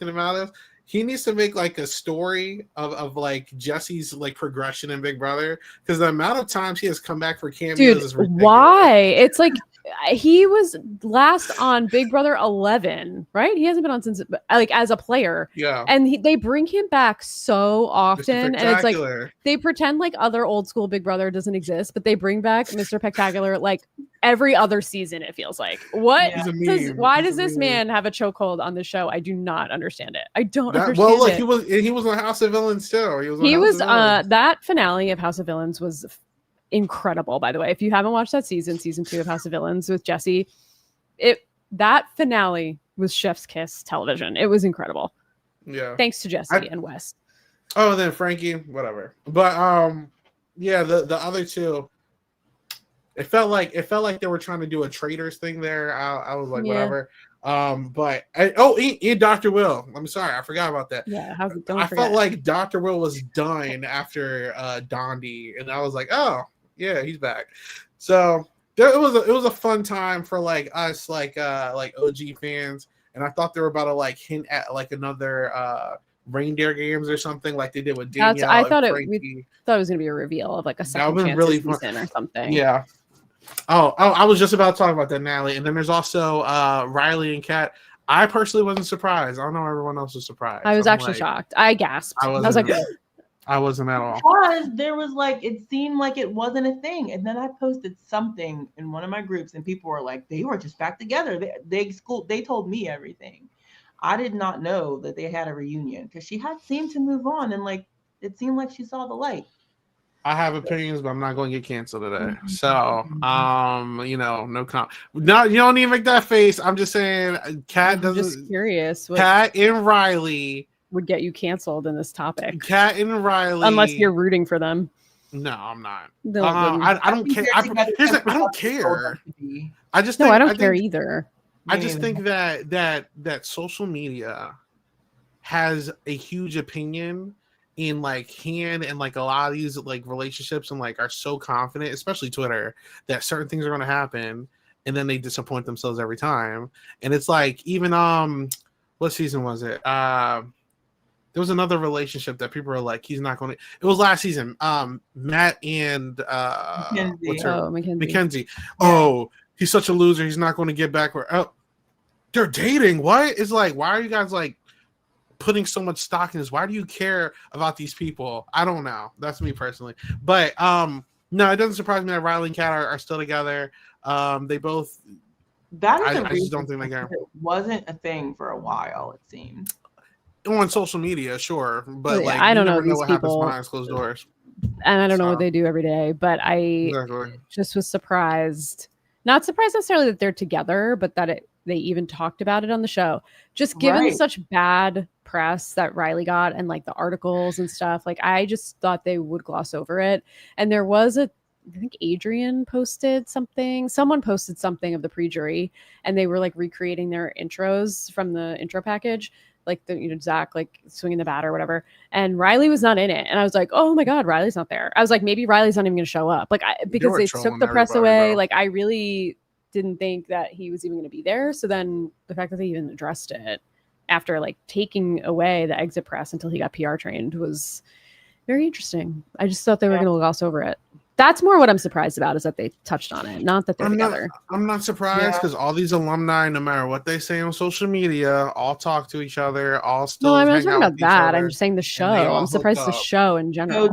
about this. He needs to make like a story of like Jesse's like progression in Big Brother, because the amount of times he has come back for cameos is ridiculous. Why? It's like he was last on Big Brother 11, right? He hasn't been on since like as a player. Yeah. And they bring him back so often, and it's like Spectacular. they pretend like other old school Big Brother doesn't exist, but they bring back Mr. Spectacular like every other season. It feels like what? Yeah. Why He's does a this meme. man have a chokehold on the show? I do not understand it. I don't understand Well, look, it. he was on House of Villains too. He was that finale of House of Villains was incredible, by the way. If you haven't watched that season 2 of House of Villains with Jesse, that finale was chef's kiss television. It was incredible. Yeah. Thanks to Jesse and Wes. Oh, then Frankie, whatever. But yeah, the other two, it felt like they were trying to do a traders thing there. I was like, whatever. But and Dr. Will. I'm sorry, I forgot about that. Yeah, I felt like Dr. Will was done after Dondi, and I was like, oh yeah, he's back. So it was a fun time for like us, like OG fans, and I thought they were about to like hint at like another reindeer games or something like they did with Danielle. I thought we thought it was gonna be a reveal of like a second chance really season or something. Yeah. Oh, I was just about to talk about that, Natalie. And then there's also Riley and Kat. I personally wasn't surprised. I don't know everyone else was surprised. I was actually shocked. I gasped. I was like, I wasn't at all. Because there was like, it seemed like it wasn't a thing. And then I posted something in one of my groups and people were like, they were just back together. They told me everything. I did not know that they had a reunion because she had seemed to move on and like, it seemed like she saw the light. I have opinions, but I'm not going to get canceled today. So, no comment. No, you don't even make that face. I'm just saying, Kat doesn't. Just curious. Kat and Riley would get you canceled in this topic. Kat and Riley, unless you're rooting for them. No, I'm not. I don't care. I don't care. I just I don't care either. I just think that social media has a huge opinion in like and like a lot of these like relationships and like are so confident, especially Twitter, that certain things are going to happen and then they disappoint themselves every time. And it's like even what season was it? There was another relationship that people were like, he's not going to. It was last season. Matt and Mackenzie. Oh, he's such a loser. He's not going to get back. Oh, they're dating. What? It's like, why are you guys like putting so much stock in this? Why do you care about these people? I don't know. That's me personally. But no, it doesn't surprise me that Riley and Kat are still together. They both. I just don't think they care. It wasn't a thing for a while. It seemed. On social media, sure, but like I don't know these what people happens behind closed doors, and I don't know what they do every day. But I just was surprised, not surprised necessarily that they're together, but that they even talked about it on the show. Just given such bad press that Riley got and like the articles and stuff, like I just thought they would gloss over it. And there was I think Adrian posted something. Someone posted something of the pre-jury, and they were like recreating their intros from the intro package. Like Zach like swinging the bat or whatever, and Riley was not in it, and I was like, oh my god, Riley's not there. I was like, maybe Riley's not even going to show up, like because they took the press away. Bro. Like I really didn't think that he was even going to be there. So then the fact that they even addressed it after like taking away the exit press until he got PR trained was very interesting. I just thought they were going to gloss over it. That's more what I'm surprised about, is that they touched on it, not that they're together. I'm not surprised because all these alumni, no matter what they say on social media, all talk to each other, all still. No, I'm not talking about that. I'm just saying the show. I'm surprised the show in general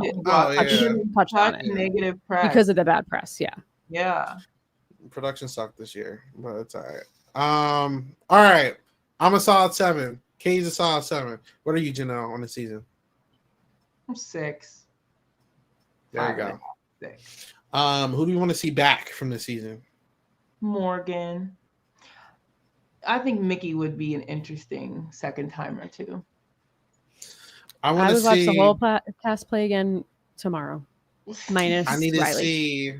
touched on it. Negative press because of the bad press. Yeah. Yeah. Production sucked this year, but it's all right. All right. I'm a solid 7. Katie's a solid 7. What are you, Janelle, on the season? I'm 6. There you go. 6. Who do you want to see back from the season? Morgan. I think Mickey would be an interesting second timer too. I would watch the whole cast play again tomorrow. Minus I need Riley. To see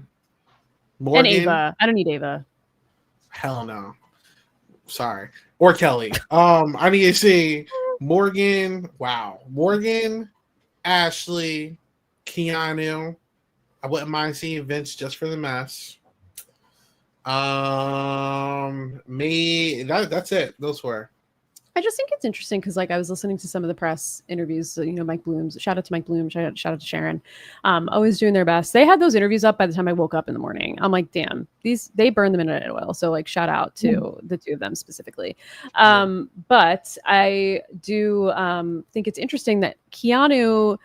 Morgan and Ava. I don't need Ava. Hell no. Sorry. Or Kelly. I need to see Morgan. Wow. Morgan, Ashley, Keanu. I wouldn't mind seeing Vince just for the mess. Me. That's it. Those 4. I just think it's interesting because, like, I was listening to some of the press interviews. So, Mike Bloom's. Shout out to Mike Bloom. Shout out to Sharon. Always doing their best. They had those interviews up by the time I woke up in the morning. I'm like, damn, they burn them in midnight oil. So, like, shout out to the two of them specifically. But I do think it's interesting that Keanu,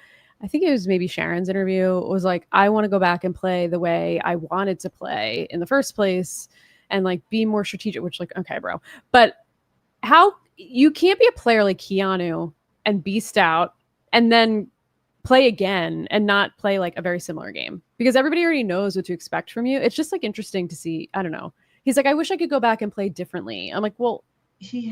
I think it was maybe Sharon's interview, was like, I want to go back and play the way I wanted to play in the first place, and like be more strategic. Which, like, okay, bro, but how? You can't be a player like Keanu and beast out and then play again and not play like a very similar game, because everybody already knows what to expect from you. It's just like interesting to see. I don't know. He's like, I wish I could go back and play differently. I'm like, well,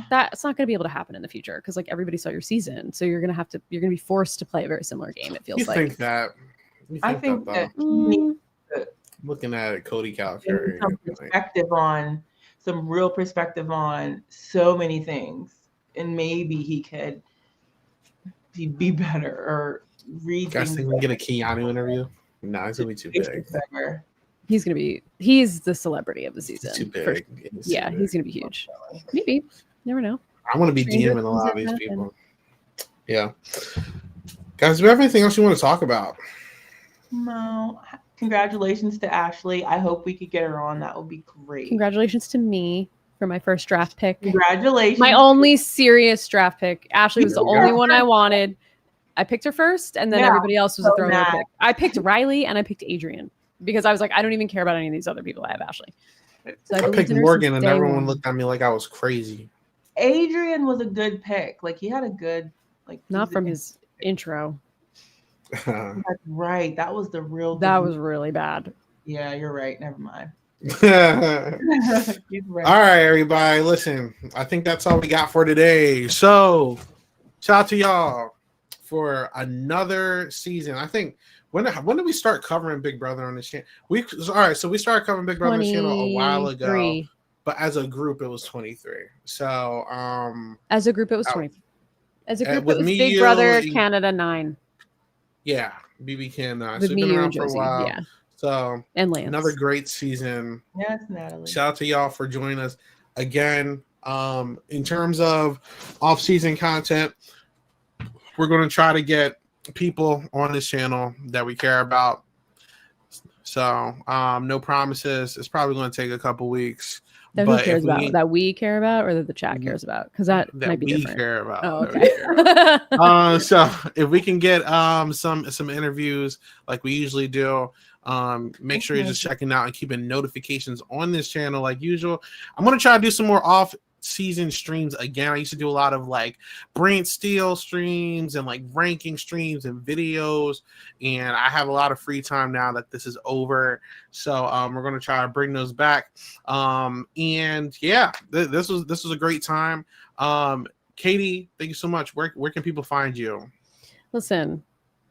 that's not going to be able to happen in the future because like everybody saw your season. So you're going to be forced to play a very similar game. It feels You like. I think that looking at it, Cody Calcary. Some real perspective on so many things, and maybe he could be better or read. Guys, think we can get a Keanu interview? No, it's gonna be too big. He's the celebrity of the season. It's too big. Yeah, he's gonna be huge. Maybe. Never know. I want to be DMing a lot of these people. Yeah. Guys, do we have anything else you want to talk about? No. Congratulations to Ashley. I hope we could get her on. That would be great. Congratulations to me for my first draft pick. Congratulations. My only serious draft pick. Ashley was the only one I wanted. I picked her first, and then everybody else was a throwaway pick. I picked Riley and I picked Adrian because I was like, I don't even care about any of these other people. I have Ashley. So I picked Morgan, and everyone looked at me like I was crazy. Adrian was a good pick. Like, he had a good, like, not from his intro. That's right. That was the real. That was really bad. Yeah, you're right. Never mind. Right. All right, everybody. Listen, I think that's all we got for today. So, shout out to y'all for another season. I think when did we start covering Big Brother on this channel? So we started covering Big Brother on the channel a while ago. But as a group, it was 23. So, as a group, it was 20. As a group, it was Big Brother Canada 9. Yeah, BB Canada. With so me, we've been around Josi, for a while. Yeah. So, and Lance. Another great season. Yes, Natalie. Shout out to y'all for joining us again. In terms of off-season content, we're going to try to get people on this channel that we care about. So, no promises. It's probably going to take a couple weeks. That who cares about? That we care about, or that the chat cares about? Because that might be different. Care about. Oh, okay. So if we can get some interviews like we usually do, make sure you're just checking out and keeping notifications on this channel like usual. I'm gonna try to do some more off-season streams again. I used to do a lot of like Brent Steele streams and like ranking streams and videos, and I have a lot of free time now that this is over. So we're gonna try to bring those back. And yeah, this was a great time. Katie, thank you so much. Where can people find you? Listen,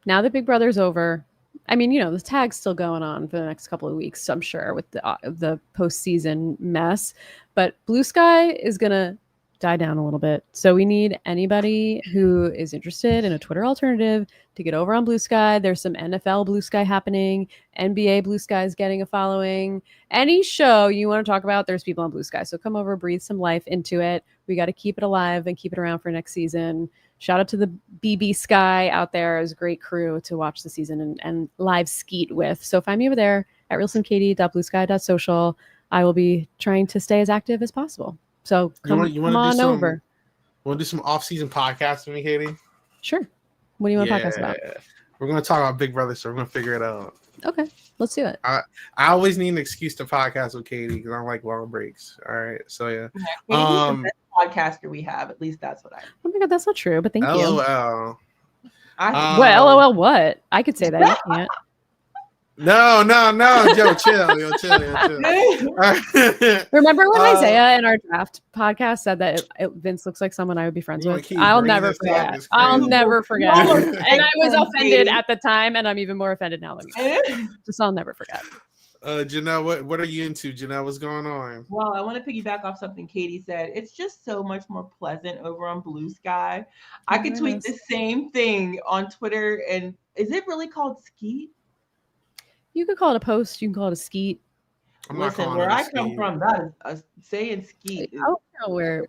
now that Big Brother's over, I mean, the tag's still going on for the next couple of weeks, I'm sure, with the postseason mess. But Blue Sky is going to die down a little bit. So we need anybody who is interested in a Twitter alternative to get over on Blue Sky. There's some NFL Blue Sky happening. NBA Blue Sky is getting a following. Any show you want to talk about, there's people on Blue Sky. So come over, breathe some life into it. We got to keep it alive and keep it around for next season. Shout out to the BB Sky out there. It was a great crew to watch the season and live skeet with. So find me over there at realslimkatie.bluesky.social. I will be trying to stay as active as possible. So come on over. Want to do some off-season podcasts with me, Katie? Sure. What do you want to podcast about? We're going to talk about Big Brother, so we're going to figure it out. Okay, let's do it. I always need an excuse to podcast with Katie because I don't like long breaks. All right, so yeah. Katie's the best podcaster we have. At least that's what I. Oh my God, that's not true. But thank you. LOL. What? LOL. What? I could say that. You can't. No, Joe, chill. Remember when Isaiah in our draft podcast said that Vince looks like someone I would be friends with? I'll never forget. I'll never forget. And I was offended at the time, and I'm even more offended now. Just I'll never forget. Janelle, what are you into? Janelle, what's going on? Well, I want to piggyback off something Katie said. It's just so much more pleasant over on Blue Sky. I could tweet the same thing on Twitter, and is it really called Skeet? You could call it a post. You can call it a skeet. Listen, where I come from, that is saying skeet. I don't know where.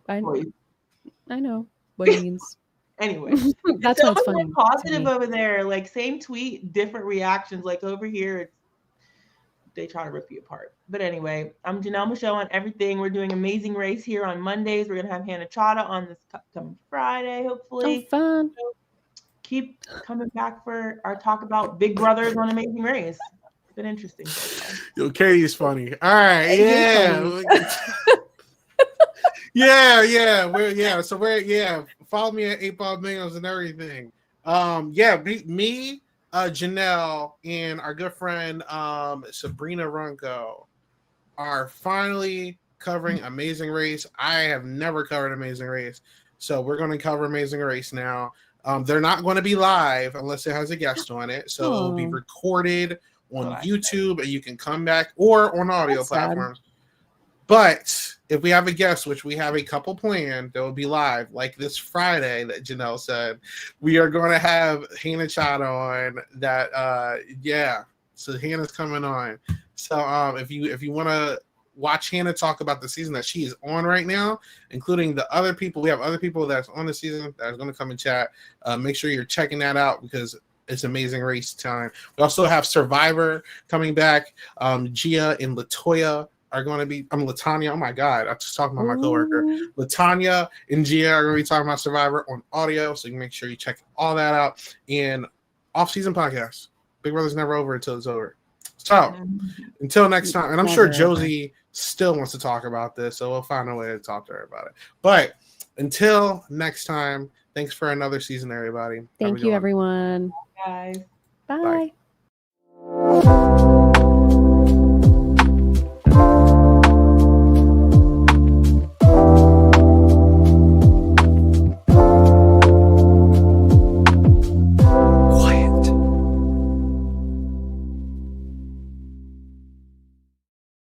I know what it means. Anyway, That's so why it's funny. positive over there. Like same tweet, different reactions. Like over here, it's they try to rip you apart. But anyway, I'm Janelle Michelle on everything. We're doing Amazing Race here on Mondays. We're gonna have Hannah Chata on this coming Friday, hopefully. Oh, fun. So keep coming back for our talk about Big Brothers on Amazing Race. It's been interesting. Yo, Katie's funny. All right, Katie's yeah. So we're follow me at 8 Ball Mingos and everything. Me, Janelle, and our good friend Sabrina Runco are finally covering Amazing Race. I have never covered Amazing Race, so we're going to cover Amazing Race now. They're not going to be live unless it has a guest on it, so it'll be recorded on YouTube, and you can come back or on audio platforms. But if we have a guest, which we have a couple planned, that will be live, like this Friday that Janelle said, we are going to have Hannah Chata on. So Hannah's coming on. So if you want to watch Hannah talk about the season that she is on right now, including the other people, we have other people that's on the season that are going to come and chat. Make sure you're checking that out because it's Amazing Race time. We also have Survivor coming back. Gia and Latoya are going to be, Latanya, oh my God, I'm just talking about my coworker. Latanya and Gia are going to be talking about Survivor on audio, so you can make sure you check all that out. And off-season podcast. Big Brother's never over until it's over. So, until next time, and I'm sure Josi still wants to talk about this, so we'll find a way to talk to her about it. But until next time, thanks for another season, everybody. Thank you, everyone. Bye. Bye. Bye.